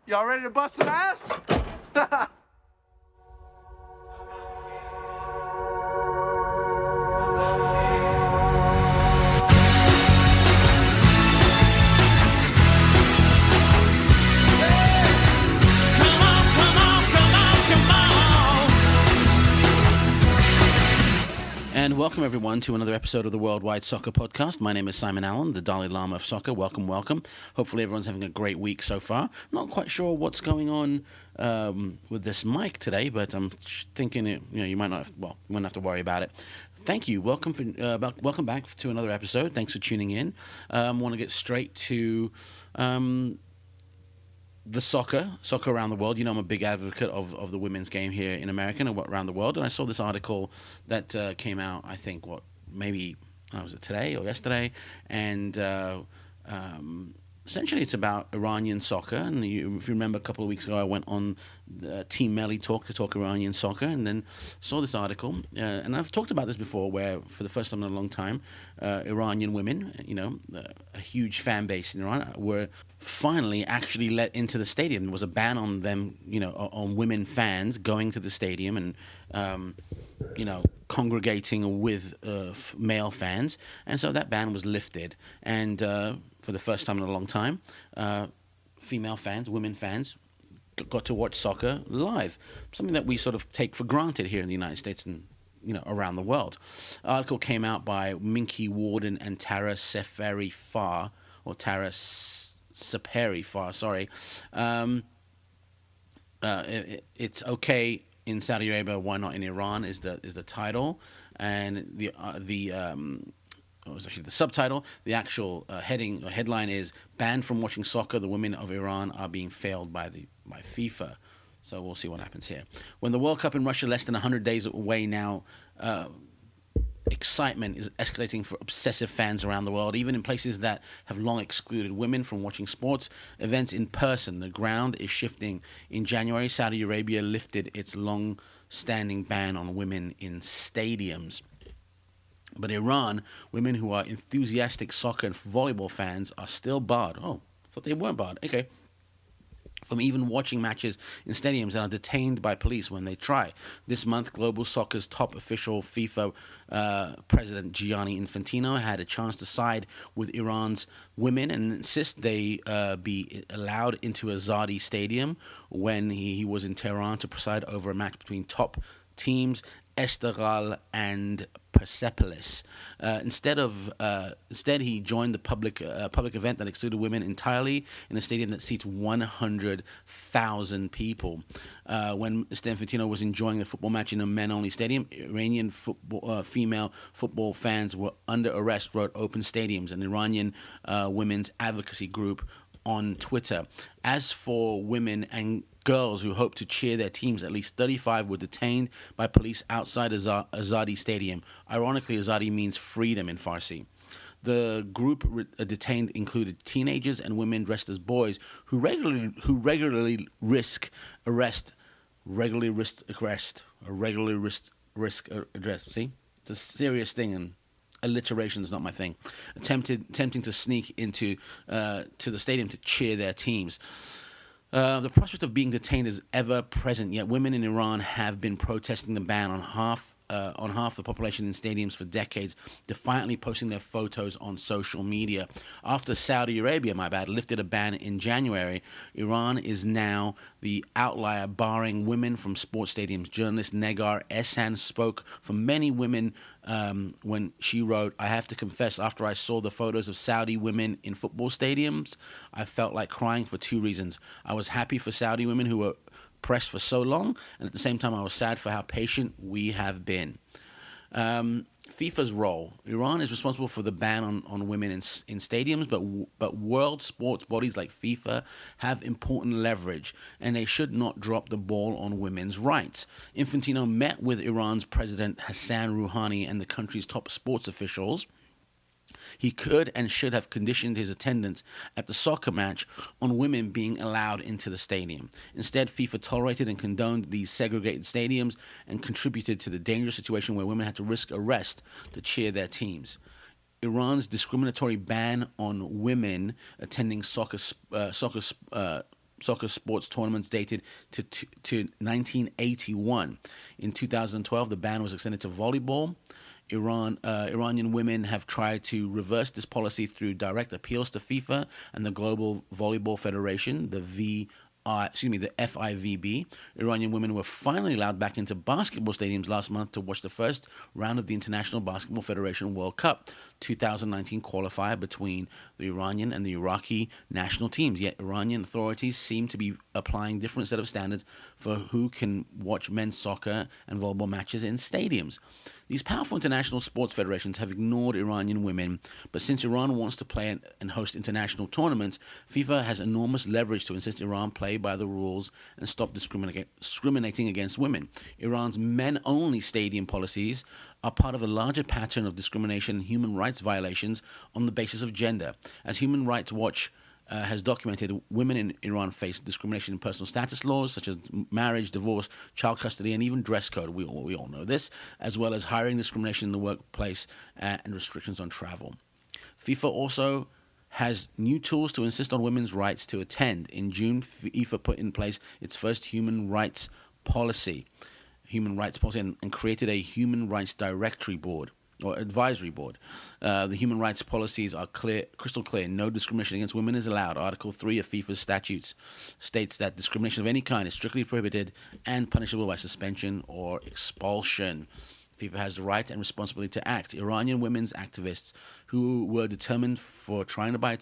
Y'all ready to bust some ass? And welcome, everyone, to another episode of the Worldwide Soccer Podcast. My name is Simon Allen, the Dalai Lama of Soccer. Welcome, welcome. Hopefully everyone's having a great week so far. Not quite sure what's going on with this mic today, but I'm thinking you might not have to worry about it. Thank you. Welcome back to another episode. Thanks for tuning in. I want to get straight to the soccer around the world. You know, I'm a big advocate of the women's game here in America and around the world. And I saw this article that came out, I think, was it today or yesterday? And essentially it's about Iranian soccer. And if you remember, a couple of weeks ago, I went on Team Melly Talk to talk Iranian soccer, and then saw this article. And I've talked about this before, where for the first time in a long time, Iranian women, a huge fan base in Iran, were finally actually let into the stadium. There was a ban on them, on women fans going to the stadium and, congregating with male fans. And so that ban was lifted. And for the first time in a long time, female fans, women fans, got to watch soccer live, something that we sort of take for granted here in the United States and around the world. An article came out by Minky Warden and Tara Seferi Farr, or Tara Saperi Farr, sorry. It's okay in Saudi Arabia, why not in Iran? Is the title, and the was actually the subtitle. The actual heading or headline is "Banned from watching soccer. The women of Iran are being failed by FIFA." So we'll see what happens here. When the World Cup in Russia less than 100 days away now, excitement is escalating for obsessive fans around the world, even in places that have long excluded women from watching sports events in person. The ground is shifting. In January, Saudi Arabia lifted its long-standing ban on women in stadiums. But Iran, women who are enthusiastic soccer and volleyball fans are still barred. Oh, I thought they weren't barred. Okay. From even watching matches in stadiums and are detained by police when they try. This month, global soccer's top official, FIFA President Gianni Infantino, had a chance to side with Iran's women and insist they be allowed into Azadi Stadium when he was in Tehran to preside over a match between top teams Esteghlal and Persepolis. Instead, he joined the public event that excluded women entirely in a stadium that seats 100,000 people. When Mr. Infantino was enjoying the football match in a men-only stadium, Iranian female football fans were under arrest, wrote Open Stadiums, an Iranian women's advocacy group on Twitter. As for women and girls who hoped to cheer their teams, at least 35 were detained by police outside Azadi Stadium. Ironically, Azadi means freedom in Farsi. The group detained included teenagers and women dressed as boys who regularly risk arrest. See, it's a serious thing, and alliteration is not my thing. Attempting to sneak into to the stadium to cheer their teams. The prospect of being detained is ever present, yet women in Iran have been protesting the ban on half the population in stadiums for decades, defiantly posting their photos on social media. After Saudi Arabia, lifted a ban in January, Iran is now the outlier, barring women from sports stadiums. Journalist Negar Ehsan spoke for many women when she wrote, "I have to confess, after I saw the photos of Saudi women in football stadiums, I felt like crying for two reasons. I was happy for Saudi women who were pressed for so long, and at the same time I was sad for how patient we have been." FIFA's role. Iran is responsible for the ban on women in stadiums, but world sports bodies like FIFA have important leverage, and they should not drop the ball on women's rights. Infantino met with Iran's President Hassan Rouhani and the country's top sports officials. He could and should have conditioned his attendance at the soccer match on women being allowed into the stadium. Instead, FIFA tolerated and condoned these segregated stadiums and contributed to the dangerous situation where women had to risk arrest to cheer their teams. Iran's discriminatory ban on women attending soccer soccer sports tournaments dated to 1981. In 2012, the ban was extended to volleyball. Iranian women have tried to reverse this policy through direct appeals to FIFA and the Global Volleyball Federation, the FIVB. Iranian women were finally allowed back into basketball stadiums last month to watch the first round of the International Basketball Federation World Cup 2019 qualifier between the Iranian and the Iraqi national teams. Yet Iranian authorities seem to be applying different set of standards for who can watch men's soccer and volleyball matches in stadiums. These powerful international sports federations have ignored Iranian women, but since Iran wants to play and host international tournaments, FIFA has enormous leverage to insist Iran play by the rules and stop discriminating against women. Iran's men-only stadium policies are part of a larger pattern of discrimination and human rights violations on the basis of gender. As Human Rights Watch has documented, women in Iran face discrimination in personal status laws such as marriage, divorce, child custody, and even dress code. We all know this, as well as hiring discrimination in the workplace and restrictions on travel. FIFA also has new tools to insist on women's rights to attend. In June, FIFA put in place its first human rights policy, and created a human rights directory board or advisory board. The human rights policies are crystal clear. No discrimination against women is allowed. Article 3 of FIFA's statutes states that discrimination of any kind is strictly prohibited and punishable by suspension or expulsion. FIFA has the right and responsibility to act. Iranian women's activists who were detained for trying to buy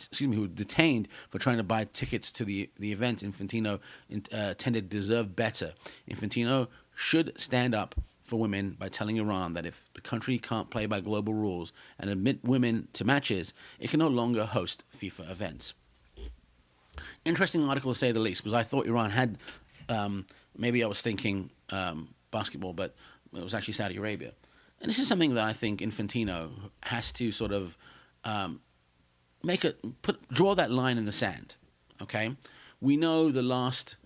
tickets to the event Infantino intended deserve better. Infantino should stand up for women by telling Iran that if the country can't play by global rules and admit women to matches, it can no longer host FIFA events. Interesting article to say the least, because I thought Iran had, maybe I was thinking basketball, but it was actually Saudi Arabia. And this is something that I think Infantino has to sort of draw that line in the sand, okay? We know the last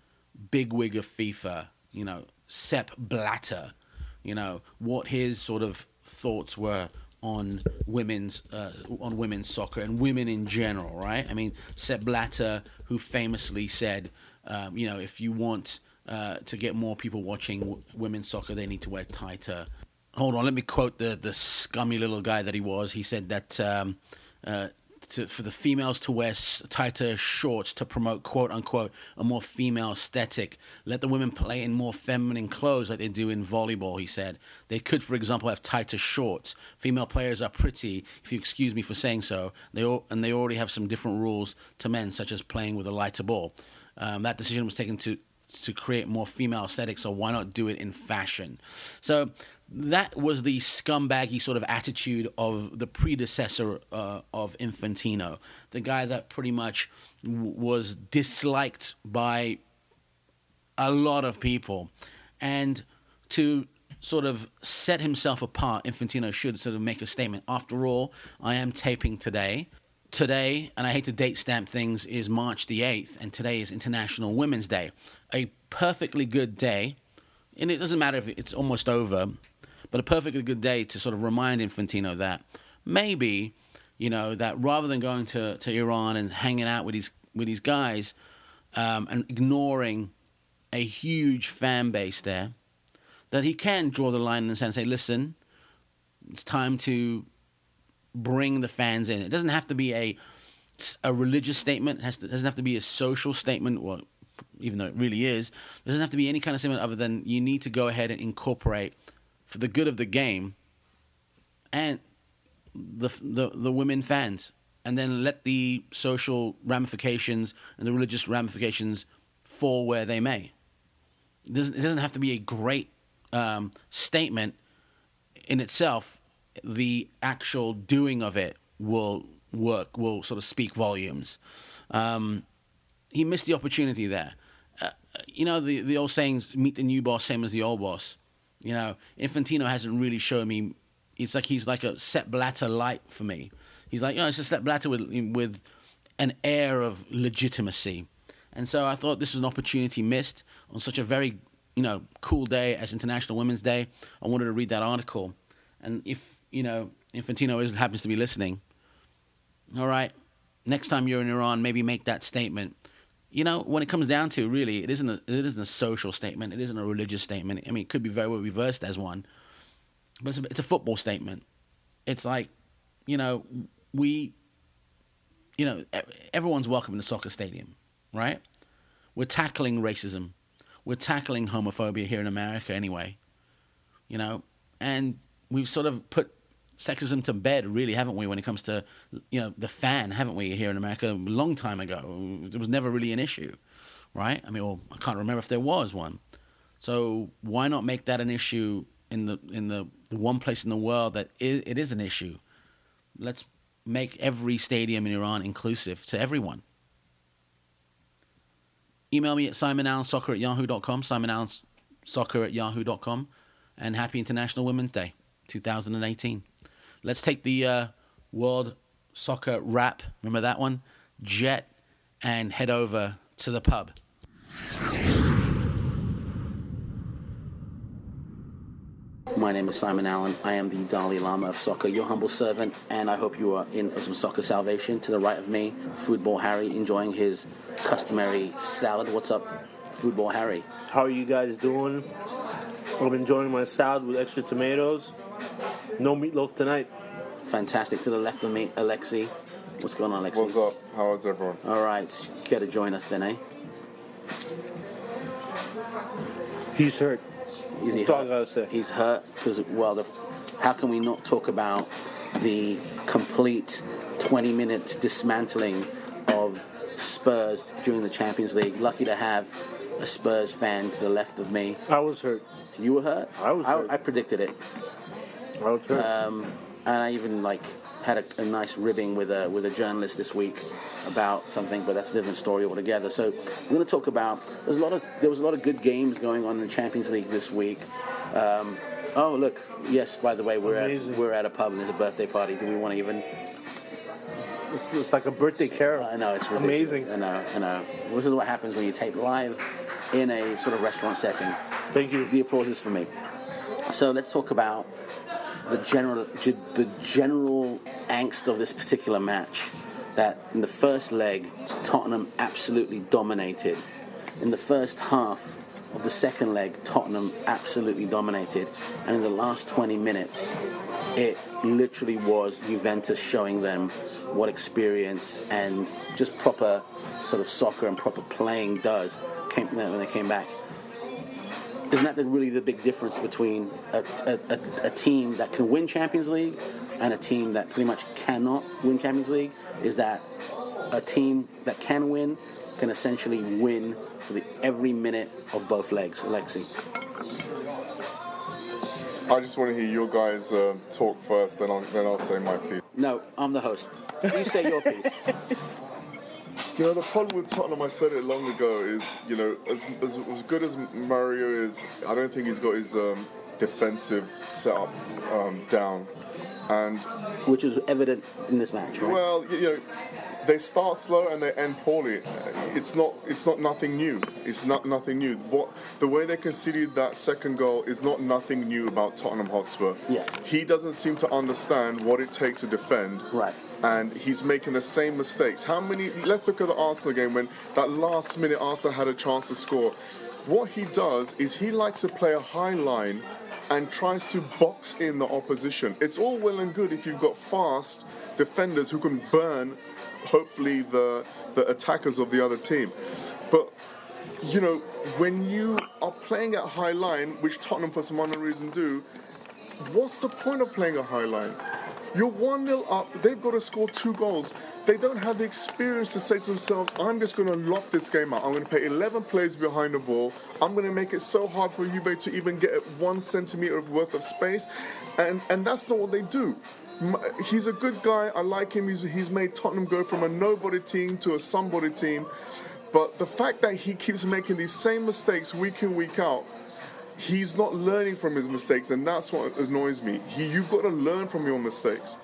bigwig of FIFA, Sepp Blatter, what his sort of thoughts were on women's soccer and women in general, right? I mean, Sepp Blatter, who famously said, if you want to get more people watching women's soccer, they need to wear tighter. Hold on, let me quote the scummy little guy that he was. He said that for the females to wear tighter shorts to promote, quote unquote, a more female aesthetic. Let the women play in more feminine clothes like they do in volleyball, he said. They could, for example, have tighter shorts. Female players are pretty, if you excuse me for saying so. They already have some different rules to men, such as playing with a lighter ball. That decision was taken to create more female aesthetics, so why not do it in fashion? So that was the scumbaggy sort of attitude of the predecessor of Infantino, the guy that pretty much was disliked by a lot of people. And to sort of set himself apart, Infantino should sort of make a statement. After all, I am taping today. Today, and I hate to date stamp things, is March the 8th, and today is International Women's Day. A perfectly good day, and it doesn't matter if it's almost over, but a perfectly good day to sort of remind Infantino that maybe, that rather than going to Iran and hanging out with these guys and ignoring a huge fan base there, that he can draw the line in the sense and say, listen, it's time to bring the fans in. It doesn't have to be a religious statement. It doesn't have to be a social statement, well, even though it really is. It doesn't have to be any kind of statement other than you need to go ahead and incorporate, for the good of the game, and the women fans, and then let the social ramifications and the religious ramifications fall where they may. It doesn't have to be a great statement in itself. The actual doing of it will sort of speak volumes. He missed the opportunity there. The old saying, meet the new boss, same as the old boss. Infantino hasn't really shown me. It's like he's like a Sepp Blatter light for me. He's like, it's a Sepp Blatter with an air of legitimacy. And so I thought this was an opportunity missed on such a very, cool day as International Women's Day. I wanted to read that article. And if Infantino happens to be listening, all right, next time you're in Iran, maybe make that statement. when it comes down to really, it isn't a social statement. It isn't a religious statement. I mean, it could be very well reversed as one, but it's a football statement. It's like, everyone's welcome in the soccer stadium, right? We're tackling racism. We're tackling homophobia here in America anyway, and we've sort of put sexism to bed, really, haven't we, when it comes to, the fan, haven't we, here in America, a long time ago. It was never really an issue, right? I mean, I can't remember if there was one. So why not make that an issue in the one place in the world that it is an issue? Let's make every stadium in Iran inclusive to everyone. Email me at simonallensoccer@yahoo.com, simonallensoccer@yahoo.com, and happy International Women's Day 2018. Let's take the World Soccer Wrap, remember that one? Jet, and head over to the pub. My name is Simon Allen. I am the Dalai Lama of Soccer, your humble servant, and I hope you are in for some soccer salvation. To the right of me, FoodBall Harry, enjoying his customary salad. What's up, FoodBall Harry? How are you guys doing? I'm enjoying my salad with extra tomatoes. No meatloaf tonight. Fantastic. To the left of me, Alexi. What's going on, Alexi? What's up? How is everyone? All right. Care to join us then, eh? He's hurt. That's all I gotta say. He's hurt because, how can we not talk about the complete 20-minute dismantling of Spurs during the Champions League? Lucky to have a Spurs fan to the left of me. I was hurt. You were hurt? I was hurt. I predicted it. I was hurt. And I even had a nice ribbing with a journalist this week about something, but that's a different story altogether. So we're going to talk about there was a lot of good games going on in the Champions League this week. Oh look, yes. By the way, we're at a pub and there's a birthday party. Do we want to even? It's like a birthday carol. I know, it's ridiculous. Amazing. I know. This is what happens when you tape live in a sort of restaurant setting. Thank you. The applause is for me. So let's talk about the general angst of this particular match. That in the first leg, Tottenham absolutely dominated. In the first half of the second leg, Tottenham absolutely dominated. And in the last 20 minutes, it literally was Juventus showing them what experience and just proper sort of soccer and proper playing does when they came back. Isn't that really the big difference between a team that can win Champions League and a team that pretty much cannot win Champions League? Is that a team that can win can essentially win for every minute of both legs? Alexi. I just want to hear your guys talk first, then I'll say my piece. No, I'm the host. You say your piece. The problem with Tottenham, I said it long ago, is, as good as Mario is, I don't think he's got his defensive setup down. And which is evident in this match, right? Well, they start slow and they end poorly. It's not nothing new. It's not nothing new. The way they conceded that second goal is not nothing new about Tottenham Hotspur. Yeah. He doesn't seem to understand what it takes to defend. Right. And he's making the same mistakes. Let's look at the Arsenal game when that last minute Arsenal had a chance to score. What he does is he likes to play a high line and tries to box in the opposition. It's all well and good if you've got fast defenders who can burn, hopefully, the attackers of the other team. But, when you are playing at high line, which Tottenham for some unknown reason do, what's the point of playing a high line? You're 1-0 up, they've got to score 2 goals. They don't have the experience to say to themselves, I'm just going to lock this game out. I'm going to play 11 players behind the ball. I'm going to make it so hard for Juve to even get 1 centimetre worth of space. And that's not what they do. He's a good guy. I like him. He's made Tottenham go from a nobody team to a somebody team. But the fact that he keeps making these same mistakes week in, week out, he's not learning from his mistakes, and that's what annoys me. You've got to learn from your mistakes,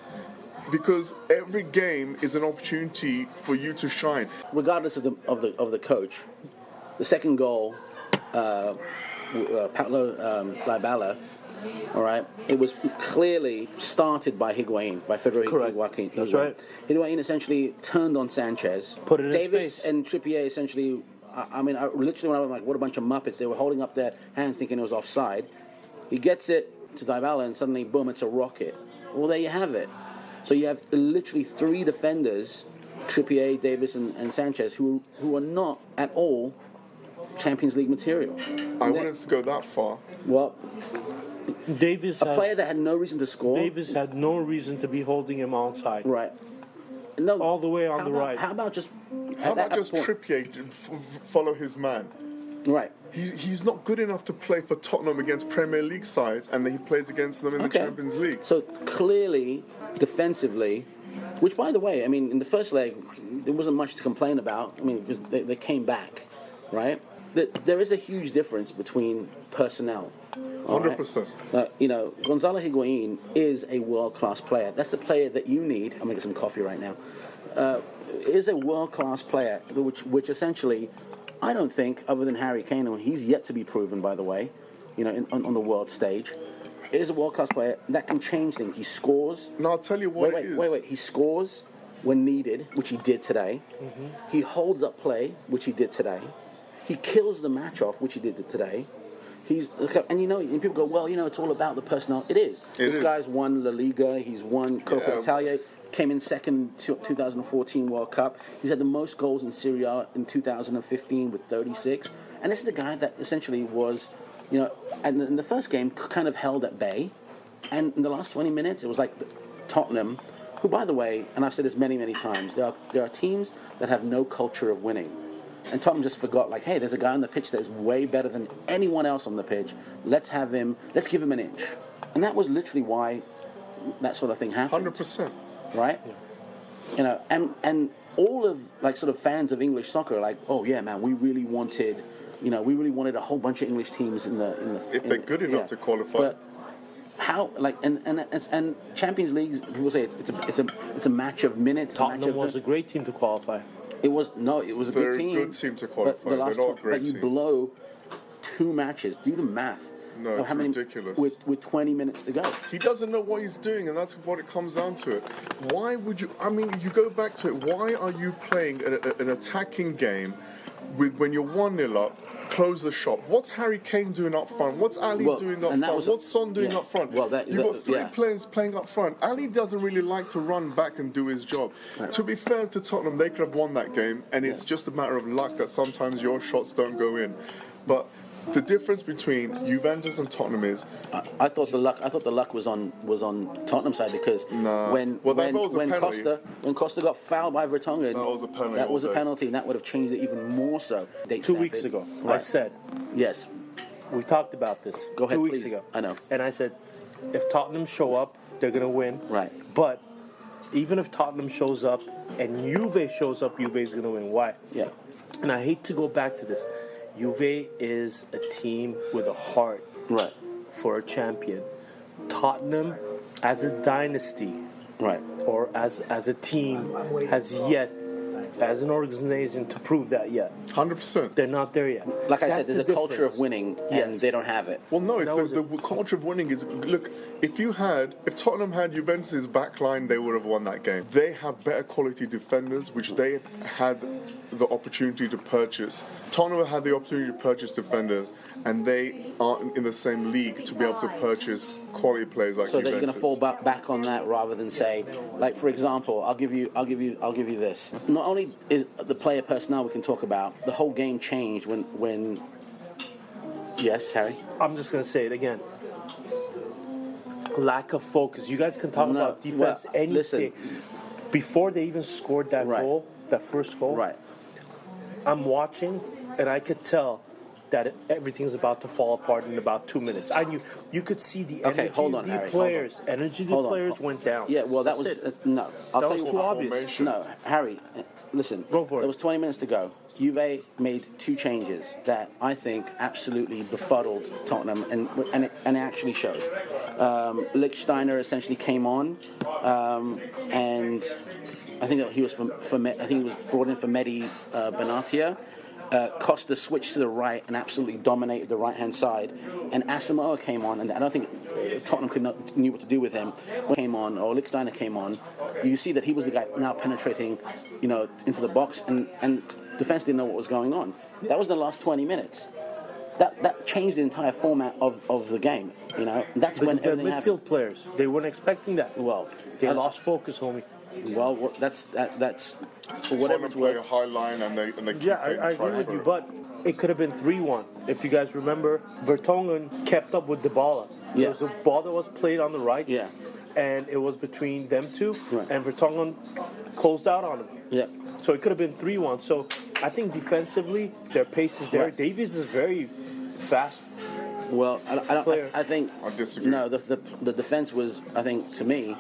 because every game is an opportunity for you to shine. Regardless of the coach, the second goal, Paulo Dybala All right, it was clearly started by Higuain, by Federico Correct. Higuain. That's right. Higuain essentially turned on Sanchez. Put it in Davis space. and Trippier essentially. I literally when I was like, what a bunch of muppets! They were holding up their hands thinking it was offside. He gets it to Dybala, and suddenly, boom! It's a rocket. Well, there you have it. So you have literally three defenders, Trippier, Davis, and Sanchez, who are not at all Champions League material. I wouldn't go that far. Well, Davis a player that had no reason to score. Davis had no reason to be holding him onside. Right. No, All the way on the right. How about just... How about just Trippier follow his man? Right. He's not good enough to play for Tottenham against Premier League sides, and then he plays against them in the Champions League. So clearly, defensively, which by the way, I mean, in the first leg, there wasn't much to complain about. I mean, because they came back, right? There is a huge difference between personnel. 100%. Gonzalo Higuain is a world-class player. That's the player that you need. I'm going to get some coffee right now. Is a world-class player, which essentially, I don't think, other than Harry Kane, and he's yet to be proven, by the way, on the world stage, is a world-class player that can change things. He scores. No, I'll tell you what it is. Wait. He scores when needed, which he did today. Mm-hmm. He holds up play, which he did today. He kills the match off, which he did today. And people go, well, it's all about the personnel. It is. This guy's won La Liga. He's won Coppa Italia. Came in second 2014 World Cup. He's had the most goals in Serie A in 2015 with 36. And this is the guy that essentially was, and in the first game kind of held at bay. And in the last 20 minutes, it was like Tottenham, who, by the way, and I've said this many, many times, there are teams that have no culture of winning. And Tottenham just forgot, like, hey, there's a guy on the pitch that is way better than anyone else on the pitch. Let's give him an inch. And that was literally why that sort of thing happened. 100%. Right? Yeah. And all of, like, sort of fans of English soccer are like, oh, yeah, man, we really wanted a whole bunch of English teams in the if they're good enough to qualify. But how, like, and Champions League, people say it's a match of minutes. Tottenham was a great team to qualify. It was a good team. Good team to qualify. But They're not a great team. But you blow 2 matches. Do the math. No, it's ridiculous. With 20 minutes to go. He doesn't know what he's doing, and that's what it comes down to. Why would you? I mean, you go back to it. Why are you playing an attacking game when you're 1-0 up? Close the shop. What's Harry Kane doing up front? What's Ali doing up front? What's Son doing up front? You've got three players playing up front. Ali doesn't really like to run back and do his job. Right. To be fair to Tottenham, they could have won that game, and it's just a matter of luck that sometimes your shots don't go in. But the difference between Juventus and Tottenham is I thought the luck was on Tottenham's side because when Costa got fouled by Vertonghen, that was a penalty, and that would have changed it even more so. 2 weeks ago, I said, yes, we talked about this. Go ahead, 2 weeks please. ago, I know, and I said, if Tottenham show up, they're gonna win. Right, but even if Tottenham shows up and Juve shows up, Juve's gonna win. Why? Yeah, and I hate to go back to this. Juve is a team with a heart for a champion. Tottenham, as a dynasty, or as a team, has yet, as an organization, to prove that yet. 100%. They're not there yet. Like I said, there's a culture of winning, and they don't have it. Well, no, the culture of winning is, look, if Tottenham had Juventus' backline, they would have won that game. They have better quality defenders, which they had the opportunity to purchase. Tottenham had the opportunity to purchase defenders, and they aren't in the same league to be able to purchase quality players like Juventus. So they're going to fall back on that rather than say, like, for example, I'll give you this. Not only is the player personnel we can talk about, the whole game changed when. Yes, Harry. I'm just going to say it again. Lack of focus. You guys can talk about defense anything. Before they even scored that goal, that first goal. Right. I'm watching, and I could tell that everything's about to fall apart in about 2 minutes. I knew you could see the energy of the players. Energy of the players went down. Yeah, well, that was it. No, I'll tell you too obvious. No, Harry, listen. Go for it. There was 20 minutes to go. Juve made 2 changes that I think absolutely befuddled Tottenham, and it actually showed. Lichtsteiner essentially came on, and I think that he was he was brought in for Mehdi Benatia, Costa switched to the right and absolutely dominated the right-hand side. And Asamoah came on, and I don't think Tottenham knew what to do with him. When he came on, or Lichtsteiner came on, you see that he was the guy now penetrating, into the box, and defense didn't know what was going on. That was the last 20 minutes. That changed the entire format of the game. That's when they're everything midfield happened. players. They weren't expecting that. Well, They lost focus, homie. Well, that's for whatever it's play a worth. high line and they keep Yeah, paying I the agree price with for you, it. but it could have been 3-1. If you guys remember, Vertonghen kept up with Dybala. Yeah. There was a ball that was played on the right, Yeah. and it was between them two, Right. and Vertonghen closed out on him. Yeah. So it could have been 3-1. So I think defensively, their pace is there. Right. Davies is very fast. Well, Player. I think. I disagree. No, the defense was, I think, to me,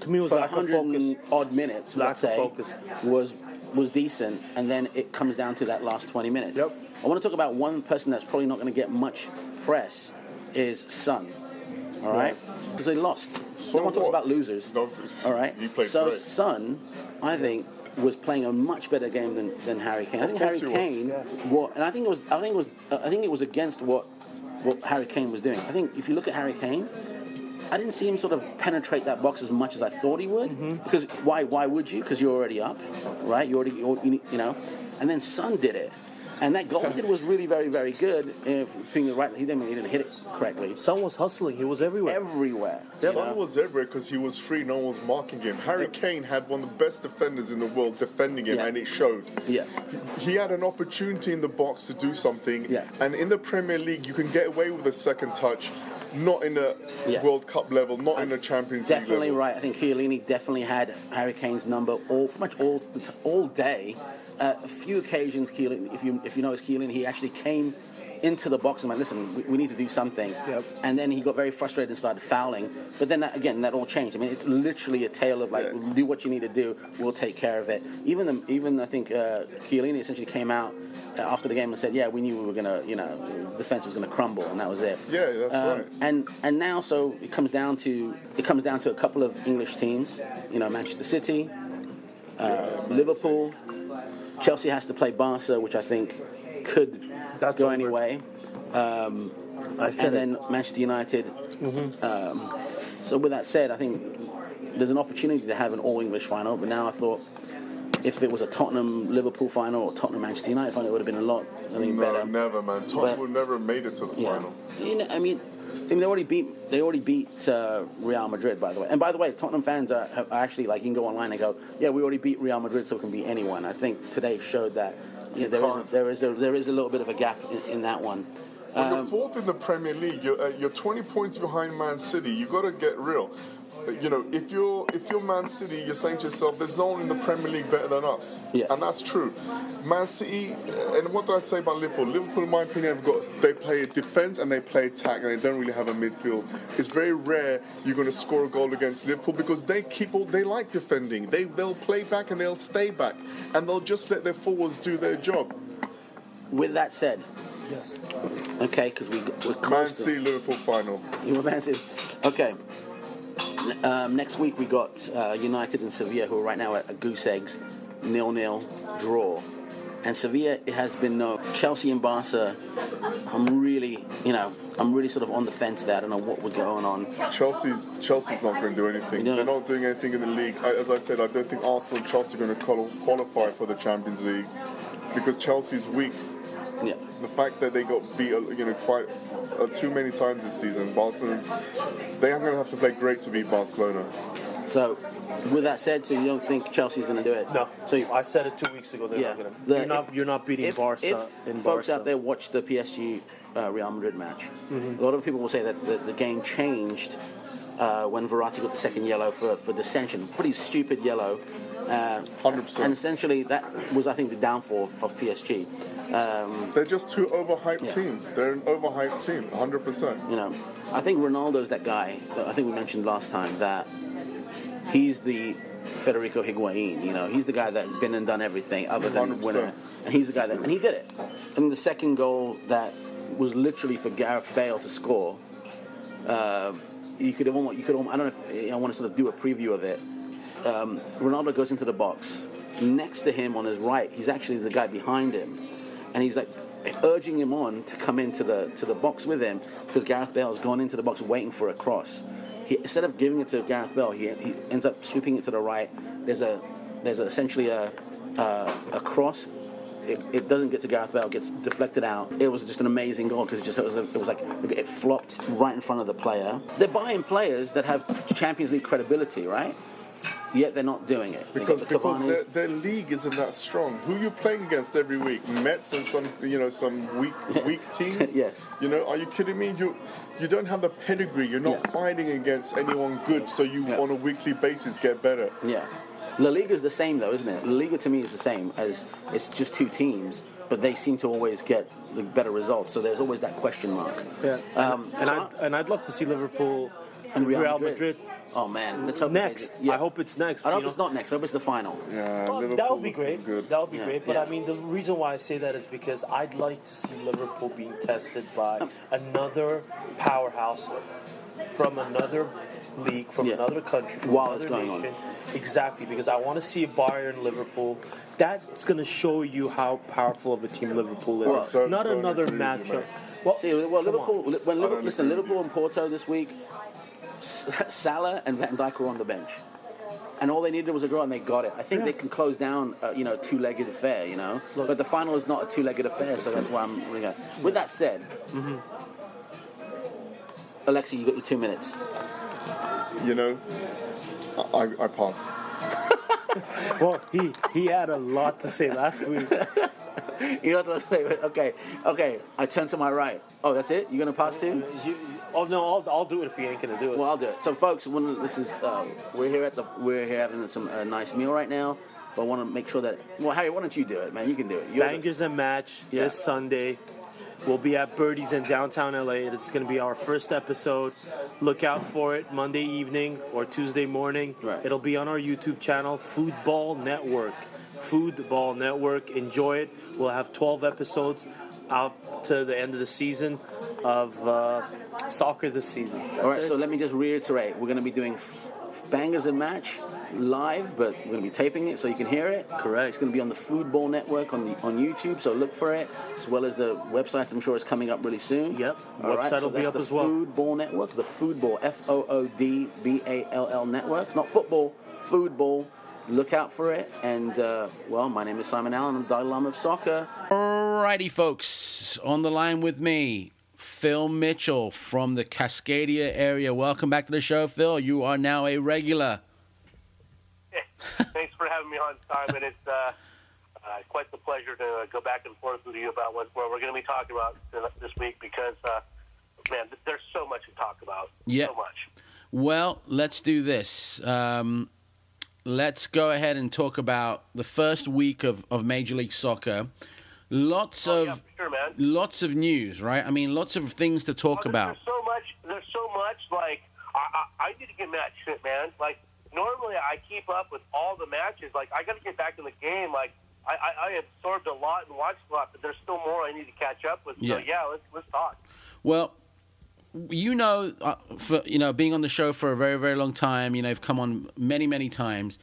To me, it was for lack of 100 focus. and odd minutes, Lack let's of say, focus. was decent, and then it comes down to that last 20 minutes. Yep. I want to talk about one person that's probably not going to get much press is Son. All right? Because they lost. So no one talks what? about losers. No, All right? he played so great. Son, I think, was playing a much better game than Harry Kane. I think course Harry he Kane, and I think it was against what Harry Kane was doing. I think if you look at Harry Kane, I didn't see him sort of penetrate that box as much as I thought he would. Mm-hmm. Because why would you? Because you're already up, right? And then Son did it. And that goal he did was really very, very good. Between the right, he didn't hit it correctly. Son was hustling. He was everywhere. Everywhere. Son was everywhere because he was free, no one was marking him. Harry Kane had one of the best defenders in the world defending him, Yeah. and it showed. Yeah. He had an opportunity in the box to do something, Yeah. and in the Premier League, you can get away with a second touch, not in a Yeah. World Cup level, not in a Champions League Definitely level. right. I think Chiellini definitely had Harry Kane's number pretty much all day. A few occasions, Chiellini, if you notice Chiellini, he actually came into the box and went, listen, we need to do something. Yep. And then he got very frustrated and started fouling. But then that all changed. I mean, it's literally a tale of like, do what you need to do, we'll take care of it. Even I think Chiellini essentially came out after the game and said, yeah, we knew we were gonna, defense was gonna crumble, and that was it. Yeah, that's right. And now, so it comes down to a couple of English teams. Manchester City, Liverpool. Chelsea has to play Barca, which I think could That's go over. anyway. I said And then Manchester United. So with that said, I think there's an opportunity to have an all-English final. But now I thought if it was a Tottenham-Liverpool final or Tottenham-Manchester United final, it would have been a lot No, better. never, man. Tottenham would never have made it to the final. I mean, they already beat Real Madrid, by the way. And by the way, Tottenham fans are actually like, you can go online and go, yeah, we already beat Real Madrid, so we can beat anyone. I think today showed that there is a little bit of a gap in that one. When you're fourth in the Premier League, you're 20 points behind Man City. You got to get real. If you're Man City, you're saying to yourself, "There's no one in the Premier League better than us," Yeah. and that's true. Man City, and what did I say about Liverpool? Liverpool, in my opinion, they play defense and they play attack, and they don't really have a midfield. It's very rare you're going to score a goal against Liverpool because they like defending. They'll play back and they'll stay back, and they'll just let their forwards do their job. With that said, Yes. okay, because we're Man close to City, Liverpool final. You were Man City. Okay. Next week we got United and Sevilla, who are right now at a goose eggs 0-0 draw. And Sevilla, it has been no. Chelsea and Barca, I'm really sort of on the fence there. I don't know what was going on. Chelsea's not going to do anything. No. They're not doing anything in the league. As I said, I don't think Arsenal and Chelsea are going to qualify for the Champions League because Chelsea's weak. Yeah. The fact that they got beat, quite too many times this season, they are going to have to play great to beat Barcelona. So, with that said, so you don't think Chelsea's going to do it? No. So I said it 2 weeks ago. They're not gonna. You're not beating Barca in folks Barca. out there watch the PSG Real Madrid match, a lot of people will say that the game changed when Verratti got the second yellow for dissension. Pretty stupid yellow. 100%. And essentially that was, I think, the downfall of PSG. They're just too overhyped Yeah. team. They're an overhyped team, 100%. I think Ronaldo's that guy that I think we mentioned last time, that he's the Federico Higuain. He's the guy that's been and done everything other than 100%. winner, and he's the guy that, and he did it. And the second goal that was literally for Gareth Bale to score. You could almost, I don't know if I want to sort of do a preview of it. Ronaldo goes into the box. Next to him on his right, he's actually the guy behind him. and he's like urging him on to come into the box with him because Gareth Bale's gone into the box waiting for a cross. Instead of giving it to Gareth Bale, he ends up sweeping it to the right. There's essentially a cross. It doesn't get to Gareth Bale, gets deflected out. It was just an amazing goal because it flopped right in front of the player. They're buying players that have Champions League credibility, right? Yet they're not doing it. Because their league isn't that strong. Who are you playing against every week? Mets and some weak teams? Yes. Are you kidding me? You don't have the pedigree. You're not fighting against anyone good, so you on a weekly basis get better. Yeah. La Liga's the same though, isn't it? La Liga to me is the same as it's just two teams, but they seem to always get the better results. So there's always that question mark. Yeah. I'd love to see Liverpool and Real Madrid. Oh man, let's hope next. I hope it's next. I hope it's not next. I hope it's the final. Yeah, that would be great. Good. That would be great. But I mean, the reason why I say that is because I'd like to see Liverpool being tested by another powerhouse from another league, from another country, from while another it's going nation. on. Exactly, because I want to see a Bayern Liverpool. That's going to show you how powerful of a team Liverpool is. Well, not another matchup. Liverpool. Liverpool and Porto this week, Salah and Van Dijk were on the bench, and all they needed was a goal, and they got it. I think they can close down, a two-legged affair, But the final is not a two-legged affair, so that's why I'm. With that said, Alexi, you got your 2 minutes. I pass. Well, he had a lot to say last week. You know what to say? Okay. I turn to my right. Oh, that's it? You're gonna pass too? No, I'll do it if you ain't gonna do it. Well, I'll do it. So, folks, we're here having some nice meal right now. But I want to make sure that. Well, Harry, why don't you do it, man? You can do it. Bangers and Match this Sunday. We'll be at Birdie's in downtown LA. It's going to be our first episode. Look out for it Monday evening or Tuesday morning. Right. It'll be on our YouTube channel, FoodBall Network. FoodBall Network. Enjoy it. We'll have 12 episodes out to the end of the season of soccer this season. All right, so let me just reiterate. We're going to be doing Bangers and Match live, but we're going to be taping it so you can hear it. Correct. It's going to be on the FoodBall Network on YouTube, so look for it, as well as the website. I'm sure is coming up really soon. Yep. All right, Website will be up as well. FoodBall Network, the FoodBall, FoodBall Network, not football, FoodBall. Look out for it. And, my name is Simon Allen. I'm Dalai Lama of Soccer. Alrighty, folks. On the line with me, Phil Mitchell from the Cascadia area. Welcome back to the show, Phil. You are now a regular. Thanks for having me on, Simon. It's quite the pleasure to go back and forth with you about what we're going to be talking about this week because, there's so much to talk about. Yeah. So much. Well, let's do this. Let's go ahead and talk about the first week of Major League Soccer. Lots of news, right? I mean, lots of things to talk about. There's so much. Like, I need to get match fit, man. Like, normally I keep up with all the matches. Like, I got to get back in the game. Like, I absorbed a lot and watched a lot, but there's still more I need to catch up with. So, let's talk. Well, being on the show for a very, very long time, you've come on many, many times.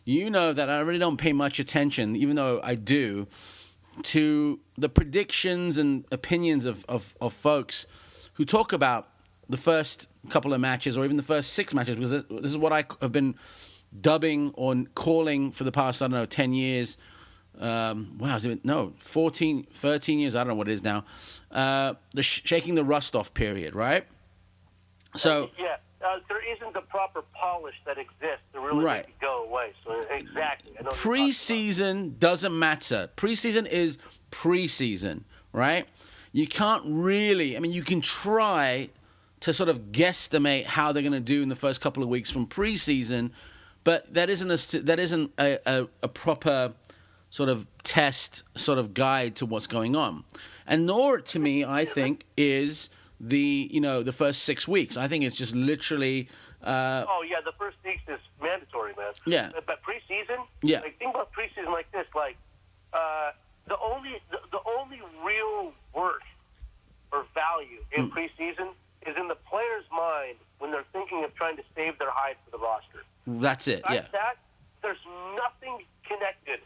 You know that I really don't pay much attention, even though I do, to the predictions and opinions of folks who talk about the first couple of matches or even the first 6 matches, because this is what I have been dubbing or calling for the past, 10 years. 14, 13 years, I don't know what it is now. The shaking the rust off period, right? So there isn't the proper polish that exists to really make it go away. So exactly. Preseason doesn't matter. Preseason is preseason, right? You can't really. I mean, you can try to sort of guesstimate how they're going to do in the first couple of weeks from preseason, but that isn't a proper sort of test, sort of guide to what's going on. And nor, to me, I think, is the first 6 weeks. I think it's just literally. The first 6 is mandatory, man. Yeah. But preseason. Yeah. Like, think about preseason like this. Like, the only real worth or value in preseason is in the player's mind when they're thinking of trying to save their hide for the roster. That's it. There's nothing connected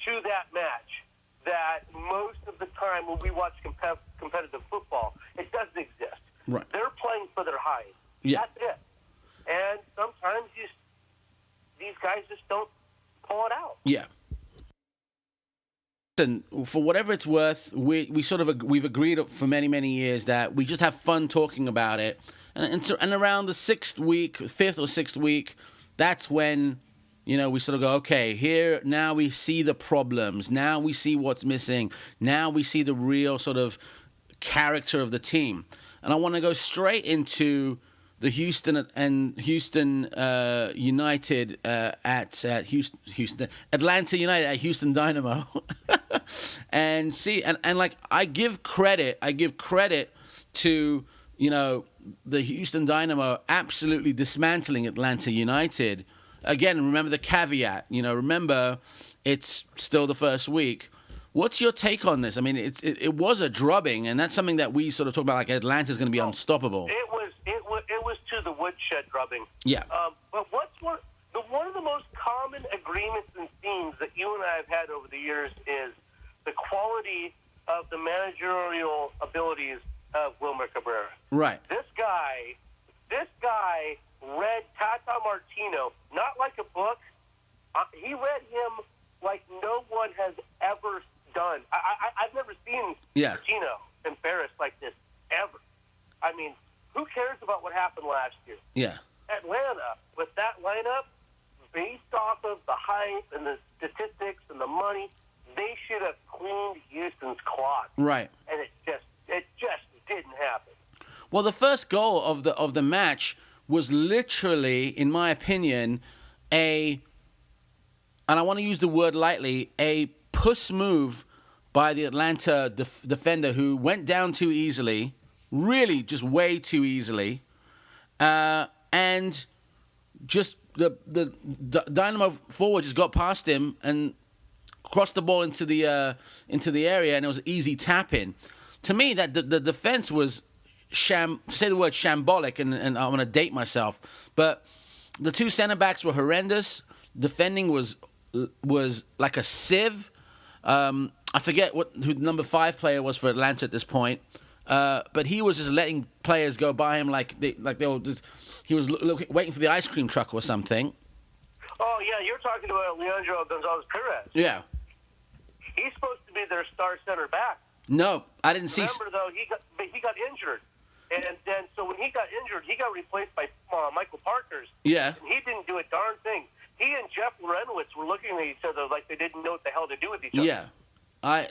to that match that most of the competitive football. It doesn't exist. Right. They're playing for their highs. Yeah. That's it. And sometimes these guys just don't pull it out. Yeah. And for whatever it's worth, we've agreed for many years that we just have fun talking about it, and around the fifth or sixth week, that's when we sort of go, okay, here now we see the problems, now we see what's missing, now we see the real sort of character of the team, and I want to go straight into the Houston United at Houston Atlanta United at Houston Dynamo, and see and like I give credit to the Houston Dynamo absolutely dismantling Atlanta United. Again, remember the caveat. Remember it's still the first week. What's your take on this? I mean, it was a drubbing, and that's something that we sort of talk about. Like Atlanta's going to be unstoppable. It was to the woodshed drubbing. Yeah. But one of the most common agreements and themes that you and I have had over the years is the quality of the managerial abilities of Wilmer Cabrera. Right. This guy read Tata Martino not like a book. He read him like no one has ever done. I've never seen Martino embarrassed like this ever. I mean, who cares about what happened last year? Yeah. Atlanta, with that lineup, based off of the hype and the statistics and the money, they should have cleaned Houston's clock. Right. And it just didn't happen. Well, the first goal of the match was literally, in my opinion, and I want to use the word lightly, a puss move by the Atlanta defender who went down too easily, really just way too easily, and just the Dynamo forward just got past him and crossed the ball into the area, and it was an easy tap in. To me, that the defense was to say the word shambolic, and I want to date myself, but the two center backs were horrendous. Defending was like a sieve. I forget who the number 5 player was for Atlanta at this point, but he was just letting players go by him he was waiting for the ice cream truck or something. Oh yeah, you're talking about Leandro Gonzalez Perez. Yeah, he's supposed to be their star center back. No, I didn't see. Remember though, he got injured, and then so when he got injured, he got replaced by Michael Parkhurst. Yeah, and he didn't do a darn thing. He and Jeff Lorenowitz were looking at each other like they didn't know what the hell to do with each other. Yeah,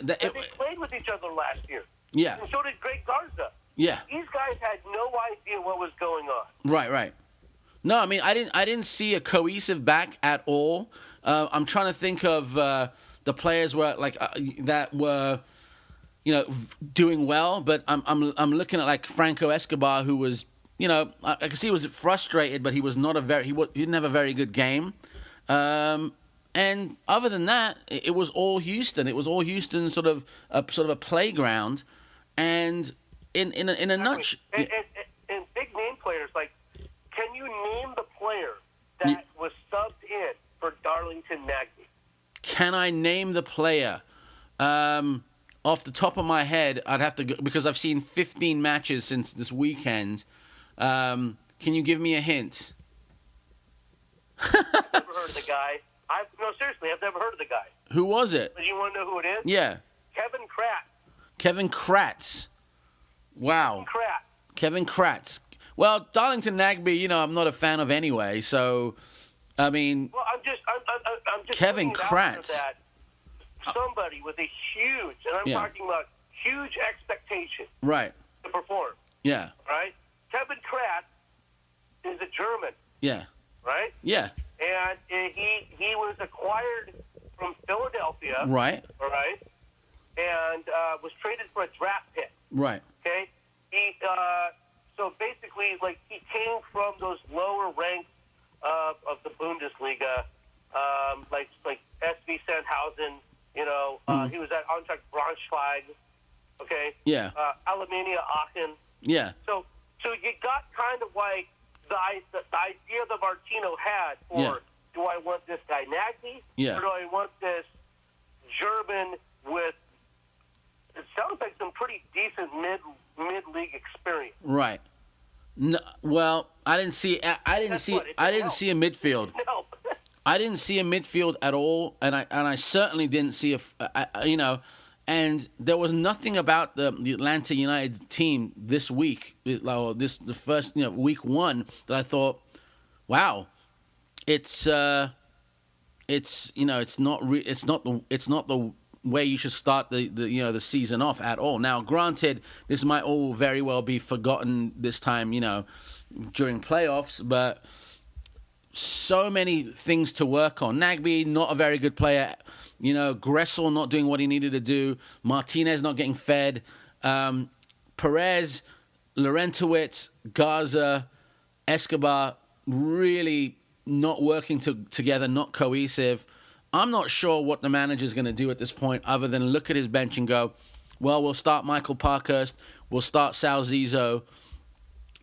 they played with each other last year. Yeah, and so did Greg Garza. Yeah, these guys had no idea what was going on. Right. No, I mean I didn't see a cohesive back at all. I'm trying to think of the players that were doing well, but I'm looking at like Franco Escobar, who was I can see he was frustrated, but he was not he didn't have a very good game. And other than that, it was all Houston. It was all Houston sort of a playground, and in a nutshell. And big name players, like, can you name the player that was subbed in for Darlington Nagbe? Can I name the player? Off the top of my head, I'd have to go, because I've seen 15 matches since this weekend. Can you give me a hint? I've never heard of the guy. No, seriously, I've never heard of the guy. Who was it? Do you want to know who it is? Yeah. Kevin Kratz. Wow. Kevin Kratz. Well, Darlington Nagbe, I'm not a fan of anyway. So, I mean. Well, I'm just Kevin Kratz. That somebody with a huge, and I'm talking about huge expectation. Right. To perform. Yeah. Right. Kevin Kratz is a German. Yeah. Right. Yeah. And he was acquired from Philadelphia. Right. All right. And was traded for a draft pick. Right. Okay. So basically, like, he came from those lower ranks of the Bundesliga, like SV Sandhausen. He was at Eintracht Braunschweig. Okay. Yeah. Alemannia Aachen. Yeah. So you got kind of like the idea that Martino had for, do I want this guy Nagbe? Yeah. Or do I want this German with it sounds like some pretty decent mid-league experience. Right. No, well, I didn't see a midfield. No. I didn't see a midfield at all, and I certainly didn't see and there was nothing about the Atlanta United team this week, or the first week one, that I thought, wow, it's not the way you should start the season off at all. Now, granted, this might all very well be forgotten this time, during playoffs, but so many things to work on. Nagbe, not a very good player. Gressel not doing what he needed to do. Martinez not getting fed. Perez, Laurentowicz, Garza, Escobar really not working together, not cohesive. I'm not sure what the manager's going to do at this point other than look at his bench and go, well, we'll start Michael Parkhurst. We'll start Sal Zizzo.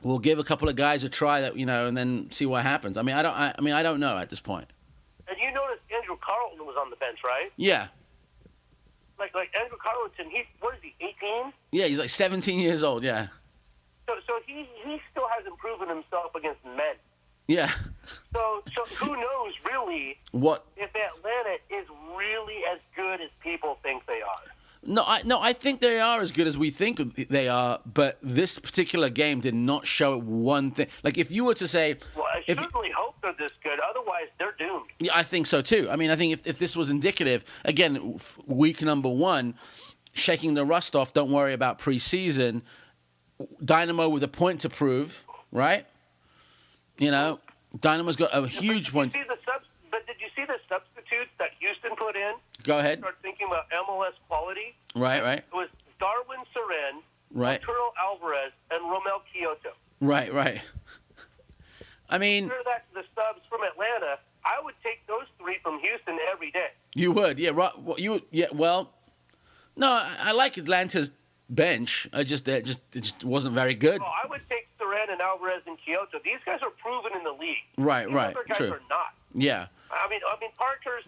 We'll give a couple of guys a try and then see what happens. I don't know at this point. And you noticed Andrew Carlton was on the bench, right? Yeah. Like Andrew Carlton, what is he, 18? Yeah, he's like 17 years old, yeah. So he still hasn't proven himself against men. Yeah. So who knows really what if Atlanta is really as good as people think they are. No, I think they are as good as we think they are, but this particular game did not show one thing. Like, if you were to say... Well, I certainly hope they're this good. Otherwise, they're doomed. Yeah, I think so, too. I think if this was indicative, again, week number one, shaking the rust off, don't worry about preseason, Dynamo with a point to prove, right? Dynamo's got a huge point. But did you see the substitutes that Houston put in? Go ahead. Start thinking about MLS quality. Right. It was Darwin Seren, right, Arturo Alvarez, and Romel Kyoto. Right. Compare that to the subs from Atlanta. I would take those three from Houston every day. You would, yeah. Right. Well, no, I like Atlanta's bench. It just wasn't very good. Well, I would take Seren and Alvarez and Kyoto. These guys are proven in the league. Right. These other guys are not. Yeah. I mean, Parker's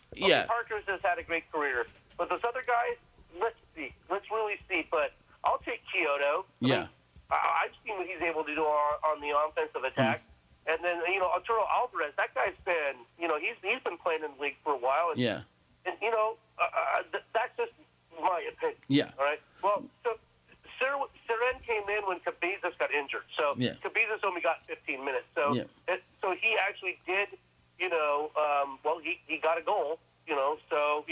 has had a great career, but those other guys, let's see. Let's really see. But I'll take Kyoto. I've seen what he's able to do on the offensive attack. And then, Arturo Alvarez, that guy's been, he's been playing in the league for a while. And, yeah. And, that's just my opinion. Yeah. All right? Well, so Seren came in when Cabezas got injured. So Cabezas only got 15 minutes. So so he actually did, he got a goal, So,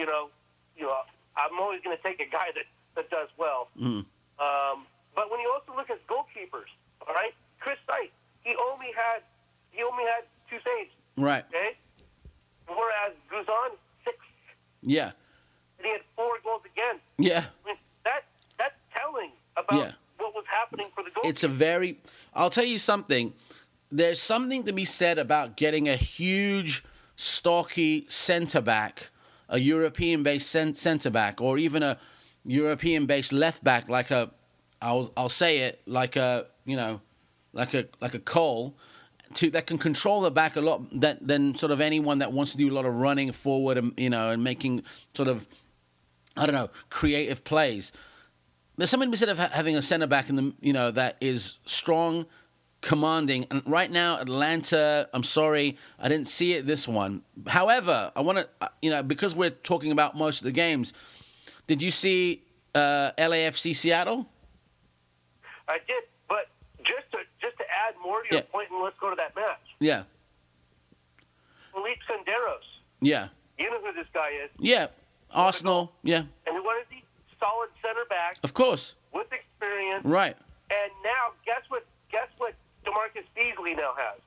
I'm always going to take a guy that does well. But when you also look at goalkeepers, all right, Chris Sight, he only had 2 saves. Right. Okay? Whereas Guzan, 6. Yeah. And he had 4 goals again. Yeah. I mean, that's telling about what was happening for the goalkeeper. I'll tell you something. There's something to be said about getting a huge, stocky centre-back, a European-based centre-back, or even a European-based left-back, like I'll say it, like a Cole, that can control the back a lot than sort of anyone that wants to do a lot of running forward and making sort of, creative plays. There's something to be said of having a center back in the that is strong, commanding. And right now, Atlanta, I'm sorry, I didn't see it this one. However, I want to, because we're talking about most of the games, did you see LAFC Seattle? I did, but just to add more to your point, and let's go to that match. Yeah. Felipe Senderos. Yeah. You know who this guy is. Yeah. Arsenal. Yeah. And what is he? Solid center back. Of course. With experience. Right. And now, guess what DeMarcus Beasley now has?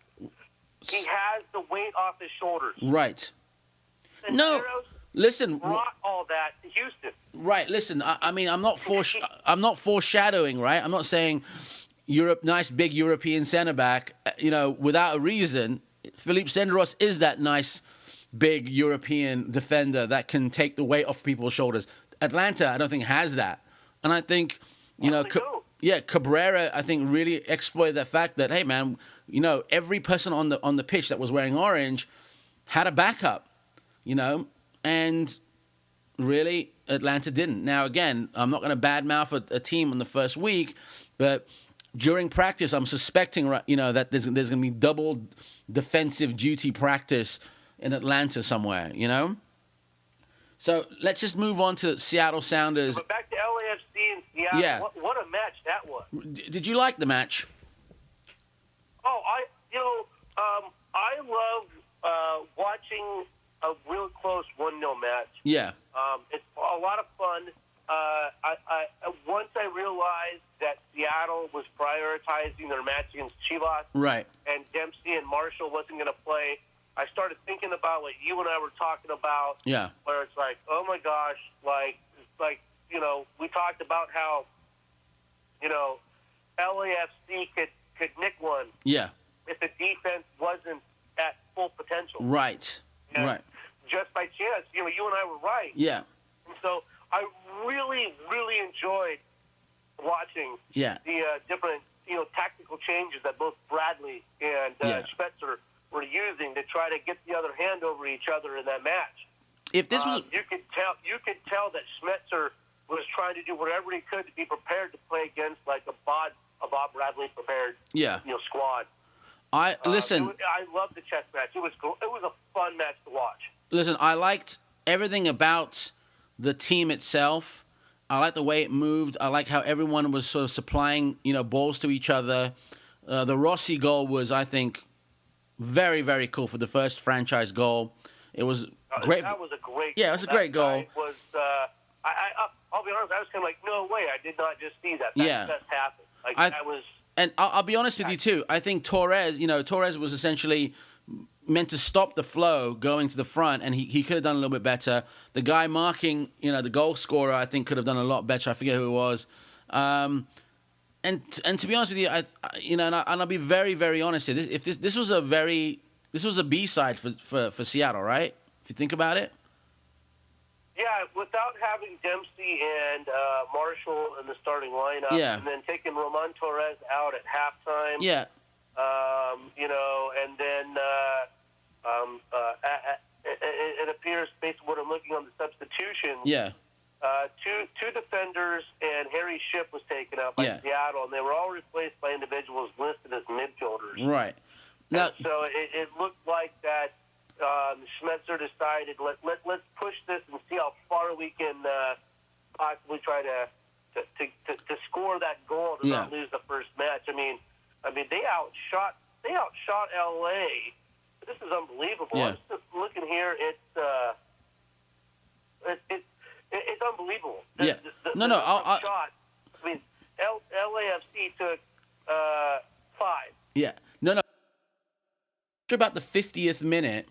He has the weight off his shoulders. Right. Senderos no. Listen. Brought all that to Houston. Right. Listen. I'm not foreshadowing. Right. I'm not saying nice big European center back. Without a reason. Felipe Senderos is that nice big European defender that can take the weight off people's shoulders. Atlanta, I don't think, has that. And I think, Cabrera, I think, really exploited the fact that, hey, man, every person on the pitch that was wearing orange had a backup, and really, Atlanta didn't. Now, again, I'm not going to badmouth a team in the first week, but during practice, I'm suspecting, that there's going to be double defensive duty practice in Atlanta somewhere, So let's just move on to Seattle Sounders. But back to LAFC and Seattle. Yeah. What a match that was. Did you like the match? Oh, I love watching a real close 1-0 match. Yeah. It's a lot of fun. Once I realized that Seattle was prioritizing their match against Chivas, right, and Dempsey and Marshall wasn't going to play, I started thinking about what you and I were talking about. Yeah. Where it's like, oh my gosh, we talked about how, LAFC could nick one. Yeah. If the defense wasn't at full potential. Right. And right. Just by chance, you and I were right. Yeah. And so I really, really enjoyed watching the different, tactical changes that both Bradley and Spencer were using to try to get the other hand over each other in that match. If this was, you could tell that Spencer was trying to do whatever he could to be prepared to play against like a Bob Bradley prepared, squad. I loved the chess match. It was a fun match to watch. Listen, I liked everything about the team itself. I liked the way it moved. I like how everyone was sort of supplying, balls to each other. The Rossi goal was, I think, very, very cool for the first franchise goal. It was great. That was a great. Yeah, it was a great goal. I'll be honest. I was kind of like, no way. I did not just see that. That happened. That was. And I'll be honest with you too. I think Torres was essentially meant to stop the flow going to the front, and he could have done a little bit better. The guy marking, the goal scorer, I think could have done a lot better. I forget who it was. And to be honest with you, and I'll be very, very honest here. This was a B-side for Seattle, right? If you think about it. Yeah, without having Dempsey and Marshall in the starting lineup, and then taking Roman Torres out at halftime. Yeah. And then it appears, based on what I'm looking on the substitutions, two defenders and Harry Shipp was taken out by Seattle, and they were all replaced by individuals listed as midfielders. Right. Now, so it looked like that Schmetzer decided, let's push this and see how far we can possibly try to score that goal to not lose the first match. I mean, they outshot LA. This is unbelievable. Yeah. I'm just looking here. It's unbelievable. Shot. I mean, LAFC took 5. Yeah. No. After about the 50th minute,